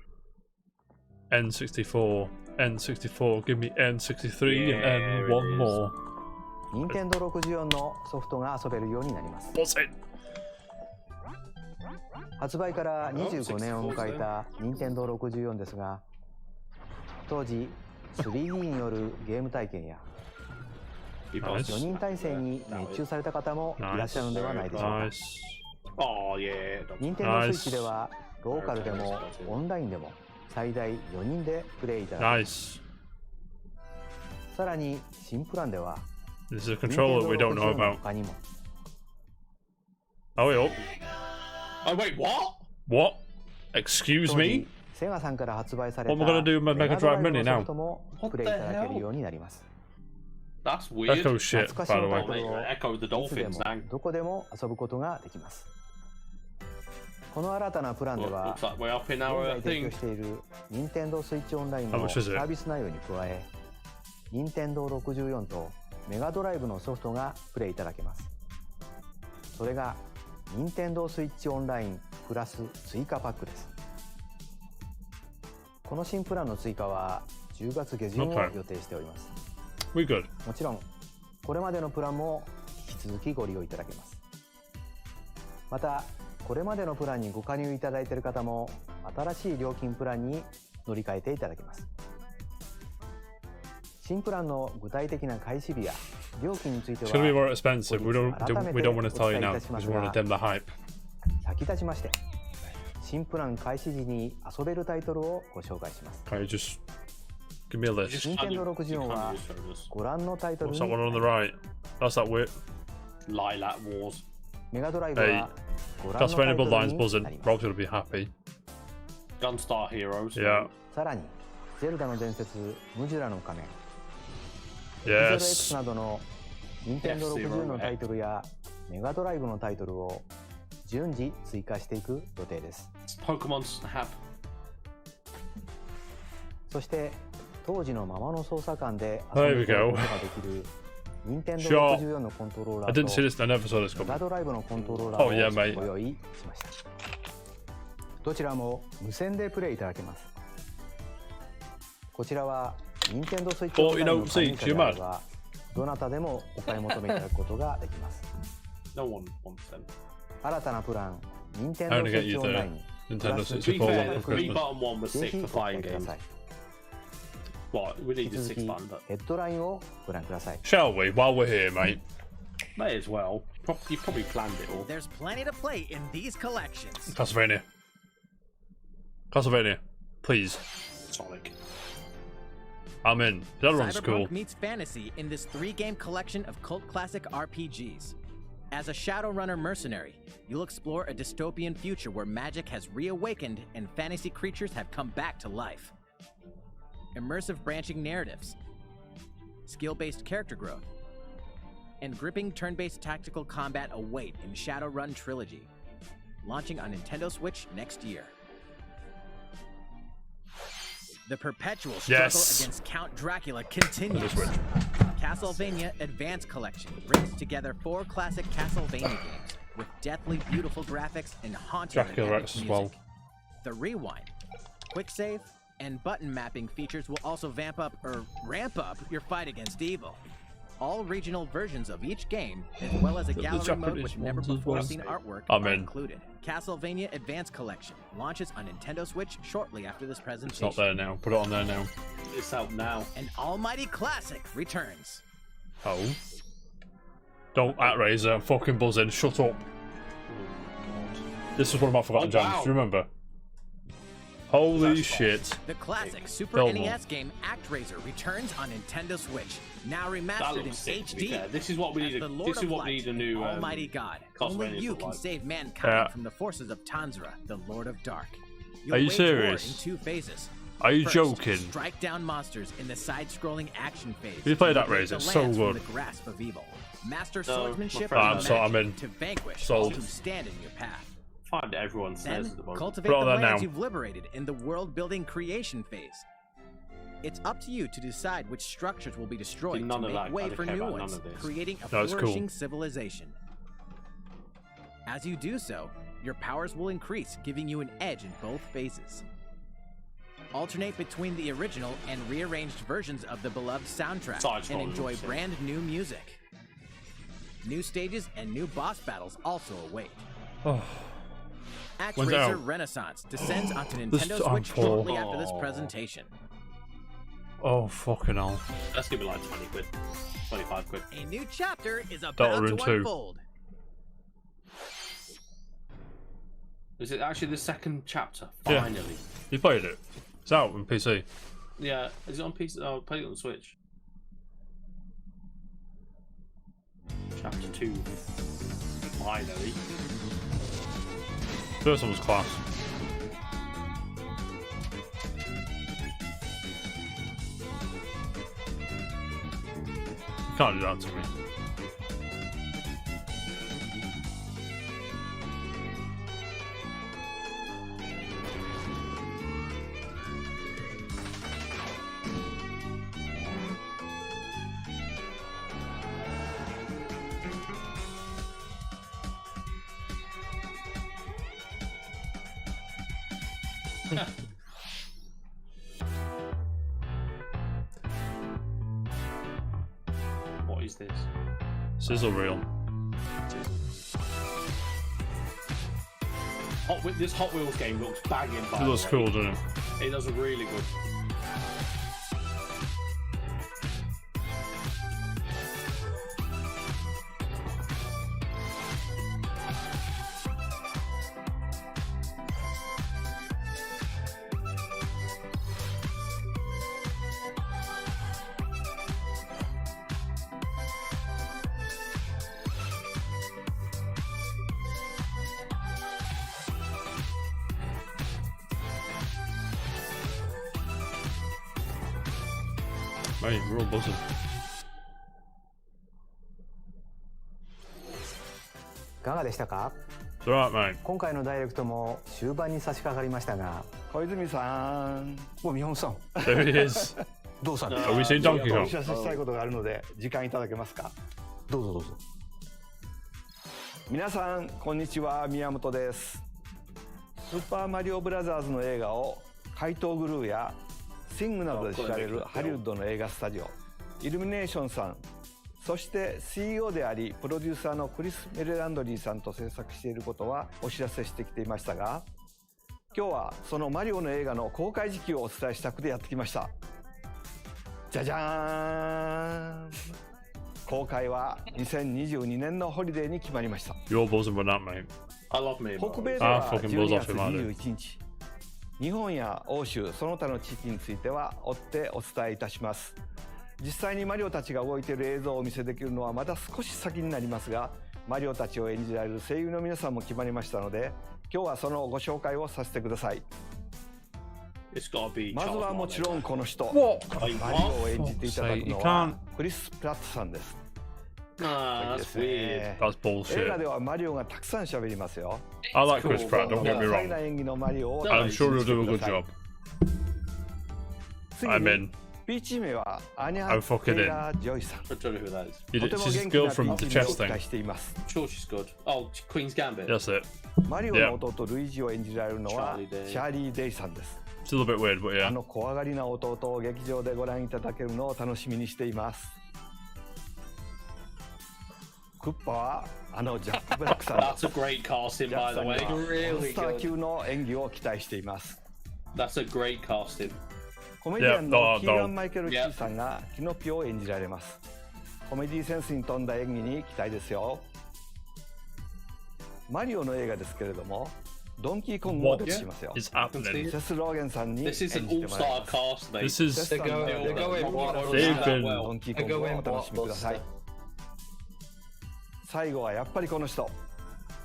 N64, N64, give me N63 Yeah, and one it is. more. 任天堂64のソフトが遊べるようになります。 What's it? 発売から25年を迎えた任天堂64ですが、当時 3D によるゲーム体験や Nice. 4人体制に熱中された方もいらっしゃるのではないでしょうか。 Nice. Oh, yeah. 任天堂スイッチではローカルでもオンラインでも最大4人でプレイいただけます。 Nice. さらに新プランでは This is a controller we don't know 任天堂64の about. 他にも Oh, wait, Oh, wait, what? What? Excuse me? セガさんから発売された What am I gonna do with my メガ Mega ドライ Drive ブの Mini ソ now? フトもプレイいただけるようになります。 That's weird. Echo shit, 懐かし by の the タ way. イトルを Echo the いつで Dolphins も now. どこでも遊ぶことができます。この新たなプランでは Looks like we're up in 現 our 在提供 thing. している任天堂スイッチオンライン How の much サ is it? ービス内容に加え、任天堂64とメガドライブのソフトがプレイいただけます。それが任天堂スイッチオンラインプラス追加パックです。この新プランの追加は10月下旬を予定しております。We good. もちろんこれまでのプランも引き続きご利用いただけます。またこれまでのプランにご加入いただいている方も新しい料金プランに乗り換えていただけます。新プランの具体的な開始日や料金については It's gonna be more expensive. We don't want to tell you now because we want to dim the hype. 先立ちまして新プラン開始時に遊べるタイトルをご紹介します。 Can you just give me a list? 任天堂64はご覧のタイトル What's に that one on the right? That's that weird. Lilac Wars. メガドライブはご覧のタイ Castlevania トル Bloodlines に buzzing. なります。 Rob's gonna be happy. Gunstar Heroes. Yeah. さらにゼルダの伝説ムジュラの仮面 Yes. F0X などの任天堂60のタイトルやメガドライブのタイトルを順次追加していく予定です。 Pokemon Snap. そして当時のままの操作感で There 遊 we ぶこと go. ができる任天堂 Sure. 64のコントローラ I ー didn't see と this. I never saw this メガ coming. ドライブのコントローラ Oh, yeah, ー mate. をご用意しました。どちらも無線でプレイいただけます。こちらは任天堂スイッチオンラインの加入者であればどなたでもお買い求めいただくことができます。 No one wants them. 新たなプラン任天堂 I スイ only get ッチ you オンライ the ン Nintendo To be 64 fair, one the for three Christmas. button one was ぜ sick ひ for お買い flying くだ games. さい。 What? We 引 need き a 続 six き button. ヘッドラインをご覧ください。 Shall we? While we're here, mate. May as well. You probably planned it all. There's plenty to play in these collections. Castlevania. Castlevania. Please. Sonic. I'm in. The other one's cool. Cyberpunk meets fantasy in this 3-game collection of cult classic RPGs. As a Shadowrunner mercenary, you'll explore a dystopian future where magic has reawakened and fantasy creatures have come back to life. Immersive branching narratives, skill-based character growth, and gripping turn-based tactical combat await in Shadowrun Trilogy, launching on Nintendo Switch next year. The perpetual struggle against Count Dracula continues. Castlevania Advance Collection brings together 4 classic Castlevania games with deathly beautiful graphics and haunting Dracula X as well. The rewind, quick save, and button mapping features will also ramp up your fight against evil. All regional versions of each game, as well as a gallery mode with never before seen artwork, are included. Castlevania Advance Collection launches on Nintendo Switch shortly after this presentation. It's not there now. Put it on there now. It's out now. An almighty classic returns. Oh. Don't act Razor. I'm fucking buzzing. Shut up. This is one of my forgotten jams. Do you remember? Holy shit. The classic Super Double. NES game ActRaiser returns on Nintendo Switch, now remastered in sick, to be HD. fair. This is what we need. This is what we need a new. Almighty God. Only Castlevania you for can life. save mankind from the forces of Tanzra, the Lord of Dark. You'll Are you wage war serious? in 2 phases. Are you First, joking? Strike down monsters in the side-scrolling action phase. You played that, Liberate Razor. the So lands from good. the grasp of evil. Master No, swordsmanship my friend, and I'm magic in. to vanquish Sold. all who stand in your path. Find everyone says Then, at the moment. cultivate Put the on that lands now. you've liberated in the world-building creation phase. It's up to you to decide which structures will be destroyed to None of that. make way I don't for care new about none ones, of this. creating a No, it's cool. flourishing civilization. As you do so, your powers will increase, giving you an edge in both phases. Alternate between the original and rearranged versions of the beloved soundtrack and enjoy brand new music. New stages and new boss battles also await. Oh. ActRaiser out? Renaissance descends onto This- Nintendo I'm Switch full. shortly after this presentation. Oh, fucking hell. Let's give it like 20 quid. 25 quid. A new chapter is about Delta to in 2. unfold. Is it actually the second chapter? Yeah. Finally. You played it? It's out on PC. Yeah. Is it on PC? Oh, I played it on Switch. Chapter 2. Finally. First one was class. You can't do that to me. What is this? Sizzle reel. This Hot Wheels game looks banging. It looks cool, doesn't it? It does really good. Mate, we're all buzzing. いかがでしたか？ It's alright, mate. 今回のダイレクトも終盤に差し掛かりましたが、小泉さん、宮本さん、 There he is. どうされ Are we seeing Donkey お Kong? 知らせしたいことがあるので時間いただけますか？どうぞどうぞ。皆さんこんにちは、宮本です。スーパーマリオブラザーズの映画を怪盗グルーやシングなどで知られるハリウッドの映画スタジオイルミネーションさん、そして CEO でありプロデューサーのクリス・メレランドリーさんと制作していることはお知らせしてきていましたが、今日はそのマリオの映画の公開時期をお伝えしたくてやってきました。じゃじゃーん、公開は2022年のホリデーに決まりました。 You're buzzing with that, mate. I love me. 北米では12月21日、日本や欧州その他の地域については追ってお伝えいたします。実際にマリオたちが動いている映像をお見せできるのはまだ少し先になりますが、マリオたちを演じられる声優の皆さんも決まりましたので、今日はそのご紹介をさせてください。まずはもちろんこの人、マリオを演じていただくのはクリス・プラットさんです。That's weird. That's bullshit. 映画ではマリオがたくさん喋りますよ。 I like Chris Pratt, don't get me 多彩 wrong. な演技のマリオを I'm sure he'll do a good job. 次 I'm に in. ピーチ姫はアニャ・ I'm fucking テイラー・ジョイさん。 I don't know who that is. とても She's 元 the 気 girl な from ピ the ーチ chess 姫を期 thing. 待しています。 Sure, she's good. Oh, Queen's Gambit. That's it. マリオの弟ルイージを演じられるのはチャーリーデイチャーリー・デイさんです。 Still a bit weird, but あ yeah. の怖がりな弟を劇場でご覧いただけるのを楽しみにしています。クッパはあのジャック・ブラックさんで That's す。 a great casting, ジャ by ック the さん way. にはモンスター級の演技を期待しています。 That's a great casting. コメディアンの Yeah, キーラン・マイケル・キーさんがキノピオを演じられます。コメディセンスに富んだ演技に期待ですよ。マリオの映画ですけれども、ドンキーコングも出てきますよ。 Is happening? セス・ローゲンさんに演 This じ is て an もらい all-star ます。 cast, mate. This is. They're going They've been- ドンキーコングをお楽しみください。最後はやっぱりこの人、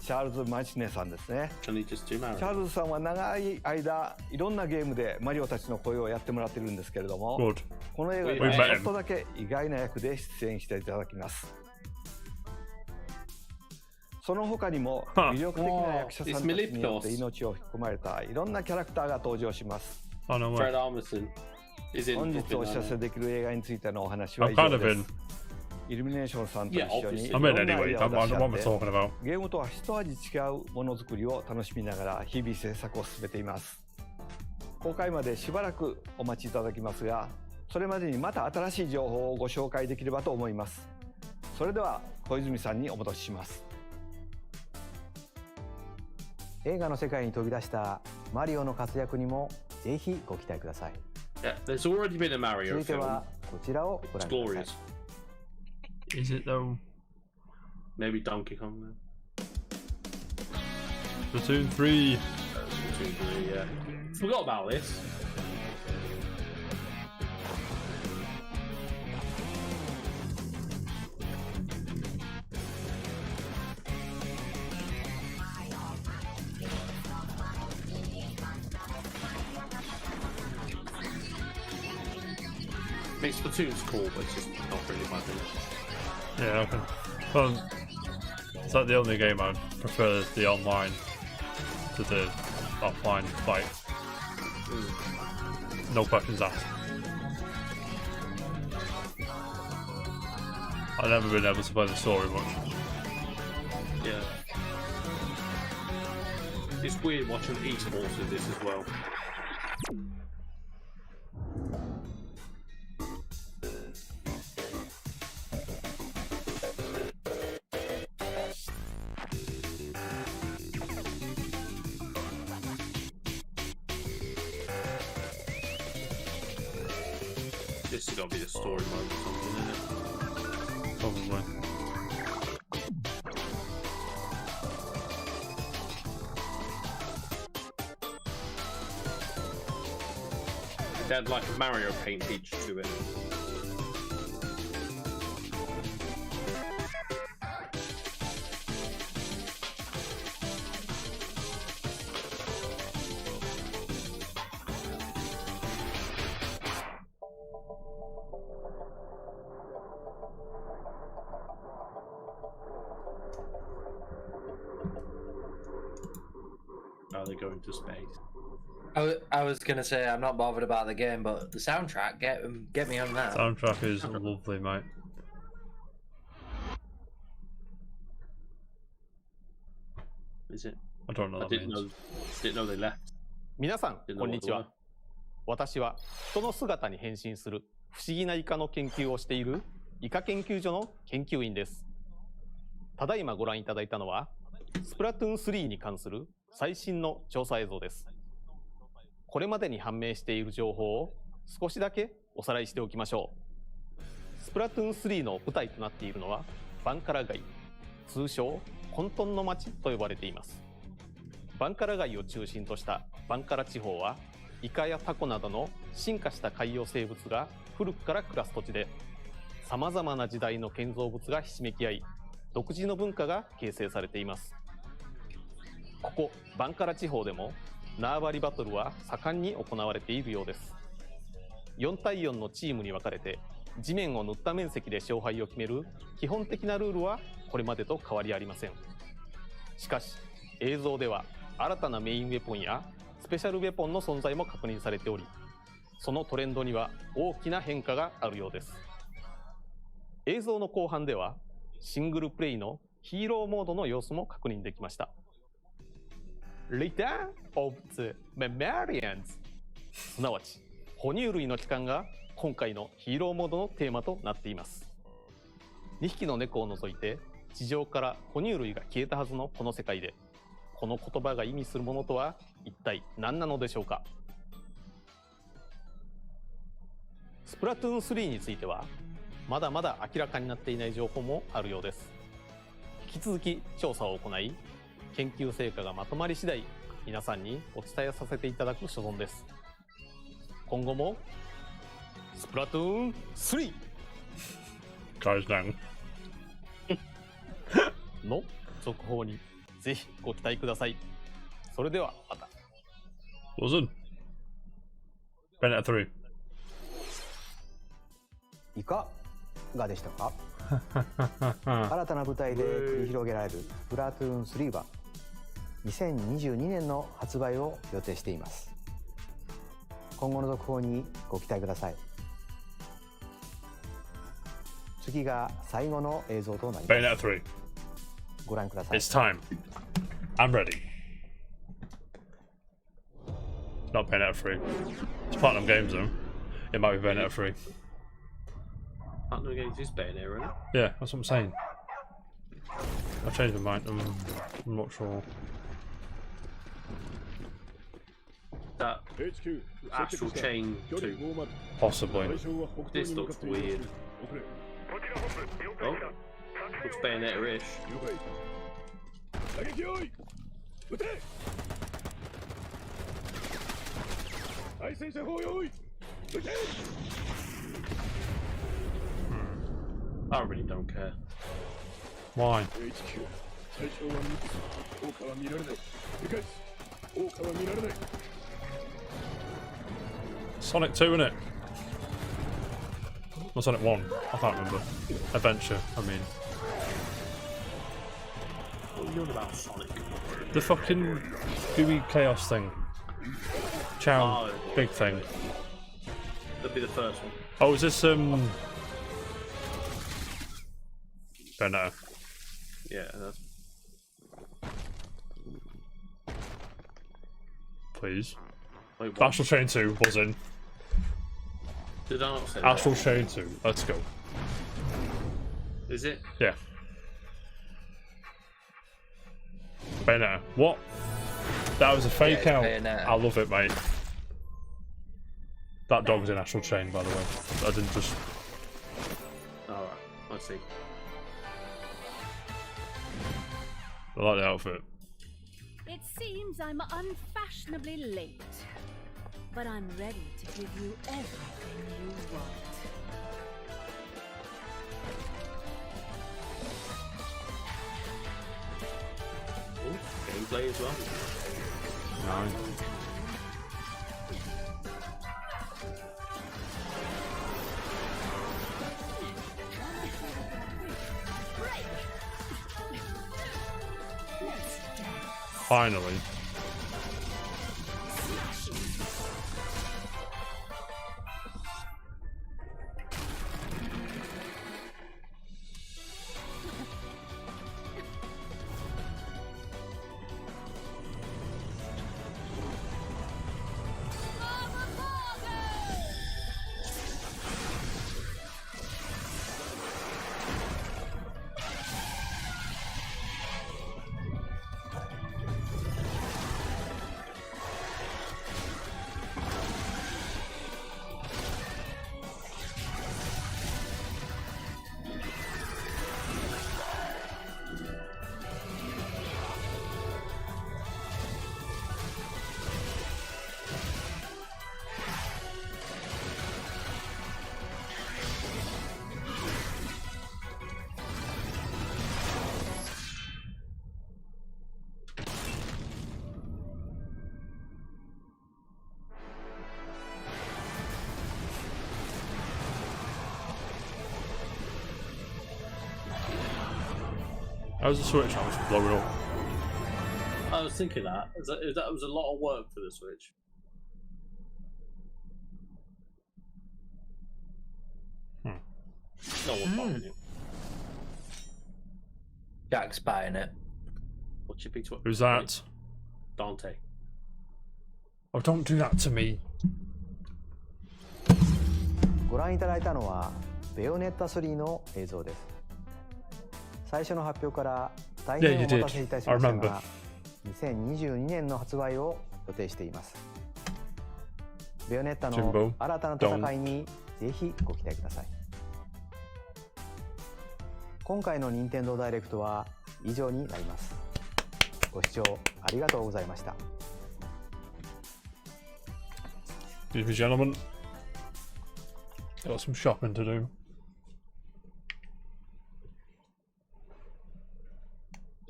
チャールズ・マチネさんですね。 Can he just do チャ Mario? ールズさんは長い間いろんなゲームでマリオたちの声をやってもらってるんですけれども、 Good. この映画で We've は met ちょっとだけ意外な役で出演していただきます。その他にも魅力的な役者さんたちによって命を吹き込まれたいろんなキャラクターが登場します。 I know Fred where. Armisen is in 本日お知らせできる映画についてのお話は I'm 以 kind 上 of で in. す。イルミネーションさんと一緒にい I'm ろ in んなアイ anyway. デア I を出し know 合 what っ we're て talking about. ゲームとは一味違うものづくりを楽しみながら日々制作を進めています。公開までしばらくお待ちいただきますが、それまでにまた新しい情報をご紹介できればと思います。それでは小泉さんにお戻しします。映画の世界に飛び出したマリオの活躍にもぜひご期待ください。 Yeah, there's already been a 続 Mario いて film. はこちらをご It's 覧くだ glorious. さい。 Is it though? Maybe Donkey Kong then. Splatoon 3. Splatoon 3, yeah. Forgot about this. I mean, Splatoon's cool, but it's just not really my thing. Yeah, okay. Well, it's like the only game I prefer the online to the offline fight. No questions asked. I've never been able to play the story much. Yeah. It's weird watching esports with this as well. This has got to be the story mode or something, isn't it? Probably. They had like a Mario Paint edge to it. Are they going to space? I was gonna say I'm not bothered about the game, but the soundtrack get me on that. Soundtrack is lovely, mate. Is it? I don't know what that means. Didn't know they left. 皆さんこんにちは。私は人の姿に変身する不思議なイカの研究をしているイカ研究所の研究員です。ただいまご覧いただいたのはスプラトゥーン3に関する最新の調査映像です。これまでに判明している情報を少しだけおさらいしておきましょう。スプラトゥーン3の舞台となっているのはバンカラ街、通称混沌の町と呼ばれています。バンカラ街を中心としたバンカラ地方はイカやタコなどの進化した海洋生物が古くから暮らす土地で、さまざまな時代の建造物がひしめき合い、独自の文化が形成されています。ここバンカラ地方でも縄張りバトルは盛んに行われているようです。4対4のチームに分かれて地面を塗った面積で勝敗を決める基本的なルールはこれまでと変わりありません。しかし映像では新たなメインウェポンやスペシャルウェポンの存在も確認されており、そのトレンドには大きな変化があるようです。映像の後半ではシングルプレイのヒーローモードの様子も確認できました。Return of the Mammalians、 すなわち哺乳類の帰還が今回のヒーローモードのテーマとなっています。2匹の猫を除いて地上から哺乳類が消えたはずのこの世界で、この言葉が意味するものとは一体何なのでしょうか。スプラトゥーン3についてはまだまだ明らかになっていない情報もあるようです。引き続き調査を行い、研究成果がまとまり次第皆さんにお伝えさせていただく所存です。今後もスプラトゥーン3 Guys down の続報にぜひご期待ください。それではまた。Buzzin'. Bennett 3. いかがでしたか？新たな舞台で繰り広げられるスプラトゥーン3は2022年の発売を予定しています。今後の続報にご期待ください。次が最後の映像となります。Bennett 3. ご覧ください。 It's time. I'm ready. Not Bennett 3. It's Platinum Games though. It might be Bennett 3. Platinum Games is Bayonetta, isn't it? Yeah, that's what I'm saying. I've changed my mind. I'm not sure. That astral chain too. Possibly. This looks weird. Oh, looks Bayonetta-ish. I really don't care. Why? Sonic 2, innit? Or Sonic 1? I can't remember. Adventure, I mean. What are you on about, Sonic? The fucking gooey chaos thing. Chow, big thing. That'd be the first one. Oh, is this Benno? Yeah, that's... Please. Wait, what? Astral Chain 2, buzzing. Did I not say Astral that? Chain 2, let's go. Is it? Yeah. Bayonetta. What? That was a fake out. I love it, mate. That dog's in Astral Chain, by the way. I didn't just... Alright, let's see. I like the outfit. It seems I'm unfashionably late, but I'm ready to give you everything you want. Ooh, gameplay as well. Nice. Finally. How's the Switch on? It's blowing up. I was thinking that. That was a lot of work for the Switch. No one's buying it. Jack's buying it. What's your pizza? Who's that? Dante. Oh, don't do that to me. ご覧いただいたのはベヨネッタ3の映像です。最初の発表から大変お待たせいたしましたが、2022年の発売を予定しています。ベヨネッタの新たな戦いにぜひご期待ください。今回の任天堂ダイレクトは以上になります。ご視聴ありがとうございました。Excuse me, gentlemen. Got some shopping to do.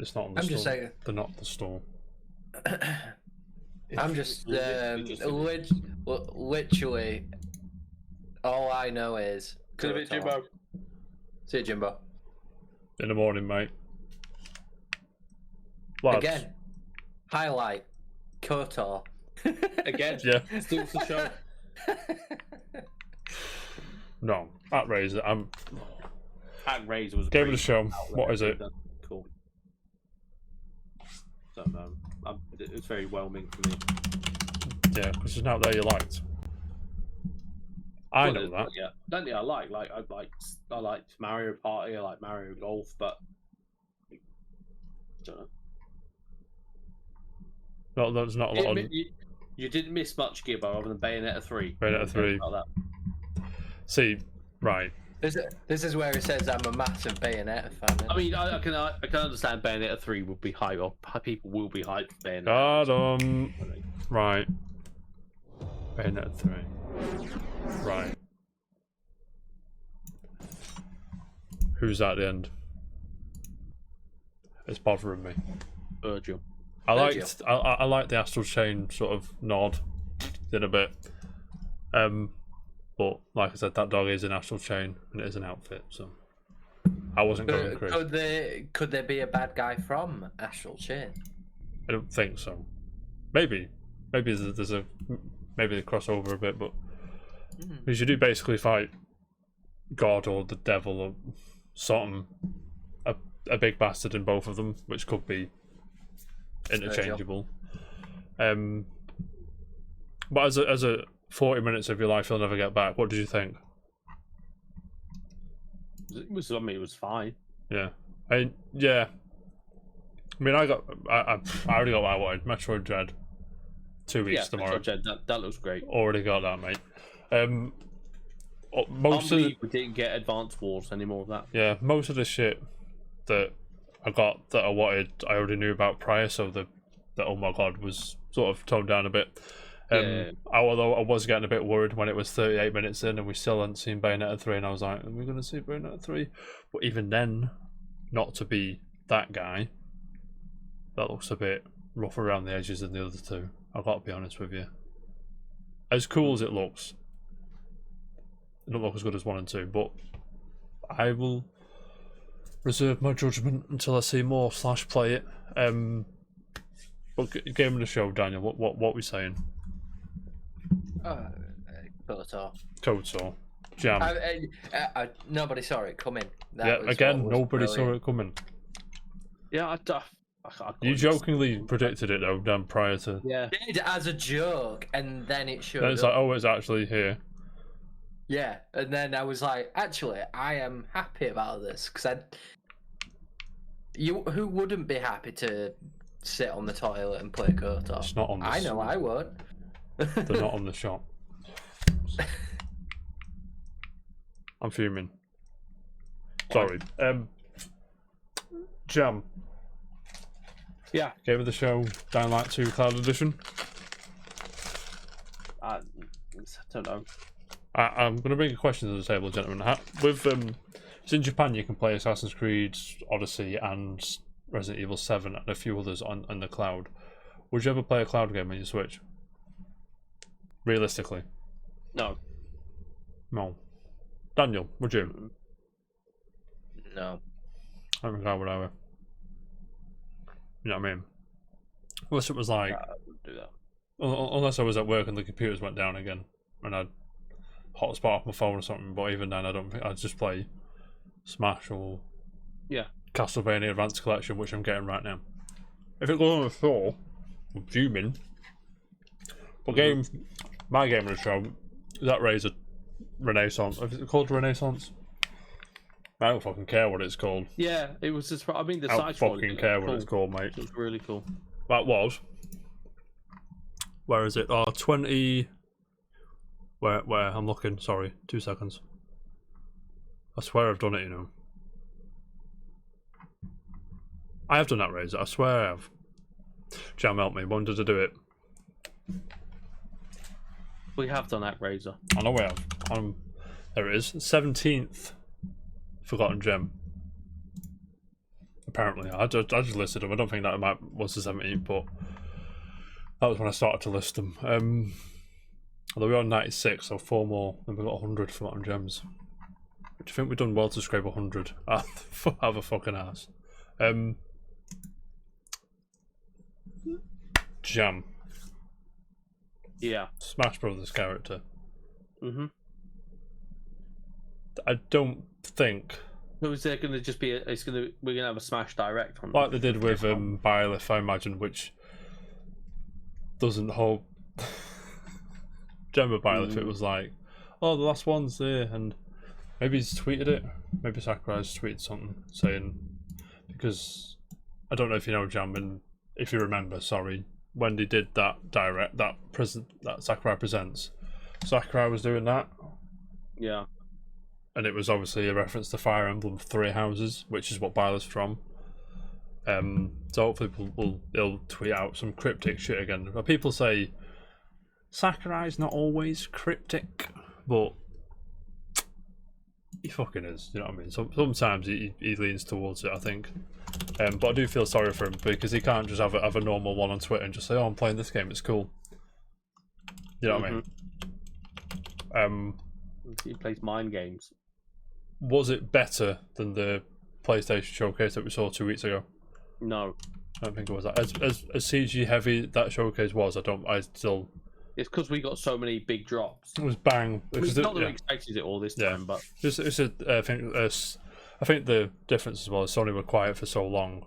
It's not on the store. Just saying. They're not the store. I'm just literally all I know is. Could have been Jimbo. See you, Jimbo. In the morning, mate. Lads. Again. Highlight. KOTOR. Again. Yeah. Still the show. No. At Razor. At Razor was. Game of the show. What is it? Cool. So, it was very whelming for me. Yeah, because there's not there you liked. I know that. Yeah, plenty I like. I liked Mario Party. I like Mario Golf, but I don't know. No, there's not a lot. You didn't miss much, Gibbo, other than Bayonetta 3. Bayonetta 3. See, right. This is where it says I'm a massive Bayonetta fan. I mean, I can understand Bayonetta 3 will be hyped. Or people will be hyped for Bayonetta. God, right. Bayonetta 3. Right. Who's at the end? It's bothering me. Virgil. I liked the Astral Chain sort of nod in a bit. But like I said, that dog is an astral chain and it is an outfit, so I wasn't going crazy. Could there be a bad guy from Astral Chain? I don't think so. Maybe there's a maybe they cross over a bit, but because you do basically fight God or the devil or something, a big bastard in both of them, which could be interchangeable. But as a 40 minutes of your life you'll never get back, what did you think? It was fine. Yeah. I mean, I already got what I wanted. Metroid Dread. 2 weeks tomorrow. Metroid Dread, that looks great. Already got that, mate. We didn't get Advanced Wars anymore of that. Yeah, most of the shit that I got that I wanted, I already knew about prior, so the oh my god was sort of toned down a bit. Although I was getting a bit worried when it was 38 minutes in and we still hadn't seen Bayonetta 3, and I was like, are we going to see Bayonetta 3? But even then, not to be that guy, that looks a bit rough around the edges than the other two. I've got to be honest with you. As cool as it looks, it don't look as good as 1 and 2, but I will reserve my judgment until I see more / play it. But game of the show, Daniel, what we saying? KOTOR. Jam. Nobody saw it coming. Nobody saw it coming. Yeah, you jokingly predicted it though, Dan, prior to. Yeah. Did as a joke, and then it showed. Then it's like, oh, it's actually here. Yeah, and then I was like, actually, I am happy about this because who wouldn't be happy to sit on the toilet and play KOTOR? It's not on. I know I would. They're not on the shop. I'm fuming. Sorry. Jam. Yeah. Game of the show, Dying Light 2 Cloud Edition. I don't know. I'm going to bring a question to the table, gentlemen. With it's in Japan, you can play Assassin's Creed Odyssey and Resident Evil 7 and a few others on the cloud. Would you ever play a cloud game on your Switch? Realistically? No. No. Daniel, would you? No. I don't think I would either. You know what I mean? Unless it was like... I wouldn't do that. Unless I was at work and the computers went down again and I'd hotspot off my phone or something, but even then I don't think I'd just play Smash or Castlevania Advanced Collection, which I'm getting right now. If it goes on the floor, I'm fuming. But my game of the show, that Razor Renaissance. Is it called Renaissance? I don't fucking care what it's called. Yeah, it was just. I mean, the I side don't fucking care what it's called, mate. It was really cool. That was. Where is it? 20. Where? I'm looking. Sorry, 2 seconds. I swear I've done it. You know. I have done that, Razor. I swear I have. Jam, help me. When did I do it? We have done that, Razor. I know we have. There it is. 17th. Forgotten Gem. Apparently, I just listed them. I don't think that was the 17th, but that was when I started to list them. Although we're on 96, so 4 more, then we've got 100 Forgotten Gems. Do you think we've done well to scrape 100? Have a fucking ass. Jam. Yeah. Smash Brothers character. Mhm. I don't think. So is there going to just be? We're going to have a Smash Direct on like they did with Byleth, I imagine, which doesn't hold. Remember Byleth? It was like, oh, the last one's there, and maybe he's tweeted it. Maybe Sakurai's tweeted something saying, because I don't know if you know, Jam, and if you remember, sorry, when they did that direct, that Sakurai Presents, Sakurai was doing that. Yeah. And it was obviously a reference to Fire Emblem Three Houses, which is what Byleth's from. So hopefully they'll tweet out some cryptic shit again. But people say Sakurai's not always cryptic, but he fucking is. You know what I mean? Sometimes he leans towards it, I think. But I do feel sorry for him because he can't just have a normal one on Twitter and just say, "Oh, I'm playing this game. It's cool." You know what I mean? He plays mind games. Was it better than the PlayStation showcase that we saw 2 weeks ago? No. I don't think it was that. As CG heavy that showcase was, I still... It's because we got so many big drops. It was bang. I mean, not that we expected it all this time, but... I think the difference as well is Sony were quiet for so long.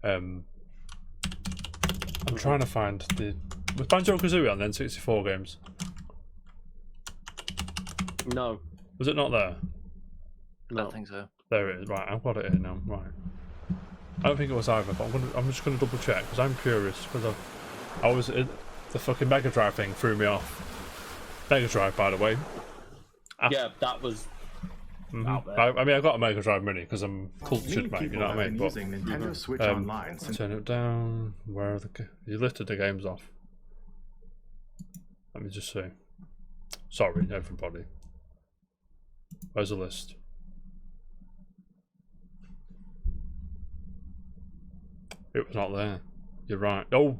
I'm trying to find the... Was Banjo-Kazooie on the N64 games? No. Was it not there? I don't think so. There it is. Right, I've got it here now. Right. I don't think it was either, but I'm just going to double check because I'm curious because the fucking Mega Drive thing threw me off. Mega Drive, by the way. Yeah, that was out there. I mean, I got a Mega Drive Mini because I'm cultured, mate. You know what I mean? But Nintendo Switch Online. Turn it down. Where are you lifted the games off? Let me just see. Sorry, everybody. Where's the list? It was not there. You're right. Oh,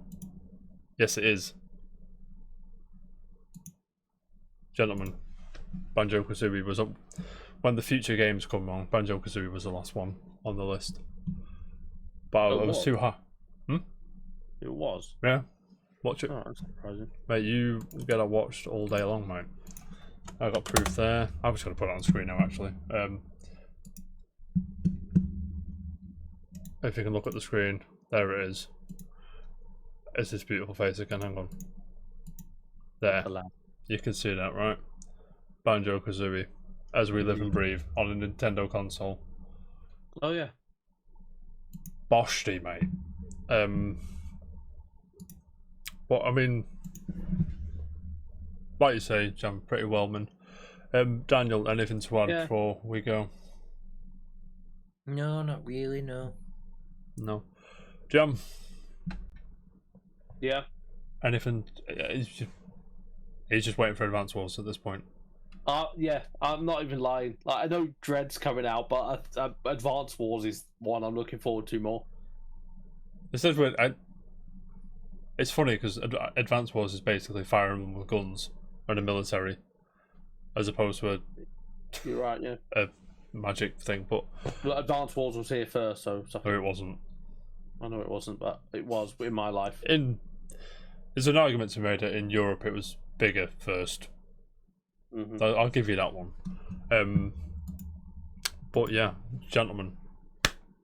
yes, it is. Gentlemen, Banjo-Kazooie was up. When the future games come on, Banjo-Kazooie was the last one on the list. But I was too high. It was? Yeah. Watch it. Oh, that's surprising. Mate, you get it watched all day long, mate. I got proof there. I'm just going to put it on screen now, actually. If you can look at the screen, there it is. It's this beautiful face again, hang on. There. You can see that, right? Banjo-Kazooie, as we live and breathe, on a Nintendo console. Oh, yeah. Boshty, mate. But, I mean, like you say, Jam, pretty well, man. Daniel, anything to add before we go? No, not really, no. No. Jam? Yeah? Anything? He's just waiting for Advance Wars at this point. Yeah, I'm not even lying. Like, I know Dread's coming out, but Advance Wars is one I'm looking forward to more. It's funny because Advance Wars is basically Fire Emblem with guns and a military, as opposed to You're right, yeah. a magic thing. But Advance Wars was here first, so. No, it wasn't. I know it wasn't, but it was in my life. There's an argument to be made that in Europe it was bigger first. I'll give you that one. But yeah, gentlemen,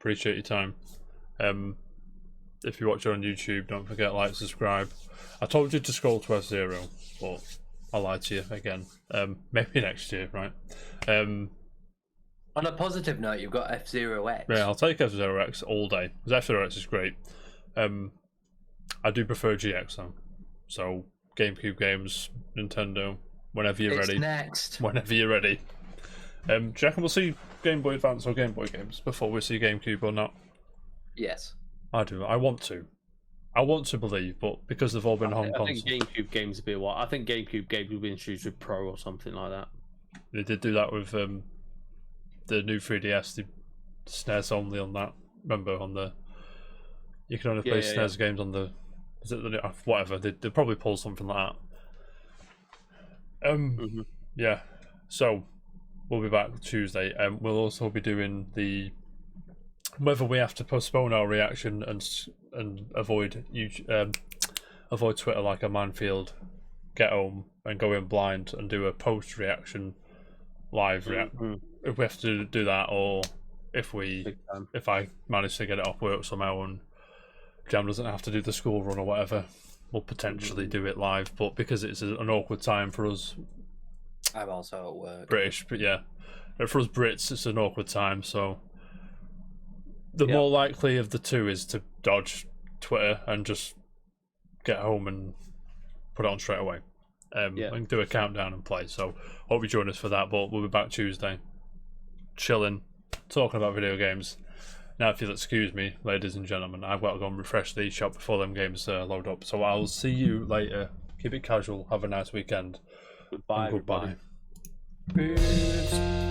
appreciate your time. If you watch it on YouTube, don't forget to like, subscribe. I told you to scroll to F0, but I lied to you again. Maybe next year, right? On a positive note, you've got F-Zero-X. Yeah, I'll take F-Zero-X all day, because F-Zero-X is great. I do prefer GX though. So, GameCube games, Nintendo, whenever you're ready. Next. Whenever you're ready. Do you reckon we'll see Game Boy Advance or Game Boy games before we see GameCube or not? Yes. I do. I want to. I want to believe, but because they've all been home consoles. I think GameCube games will be a while. I think GameCube games will be introduced with Pro or something like that. They did do that with the new 3DS, the SNES only on that. Remember, on the... You can only play SNES games on the... Is it the... Whatever, they probably pull something like that. Yeah, so we'll be back Tuesday. We'll also be doing the... Whether we have to postpone our reaction and avoid avoid Twitter like a minefield, get home and go in blind and do a post reaction live reaction. If we have to do that, or if I manage to get it off work somehow and Jam doesn't have to do the school run or whatever, we'll potentially do it live. But because it's an awkward time for us, I'm also at work. British, but yeah, for us Brits, it's an awkward time. So the more likely of the two is to dodge Twitter and just get home and put it on straight away. And do a countdown and play. So hope you join us for that. But we'll be back Tuesday, chilling, talking about video games. Now, if you'll excuse me, ladies and gentlemen, I've got to go and refresh the shop before them games load up. So I'll see you later. Keep it casual. Have a nice weekend. Goodbye. And goodbye. Peace.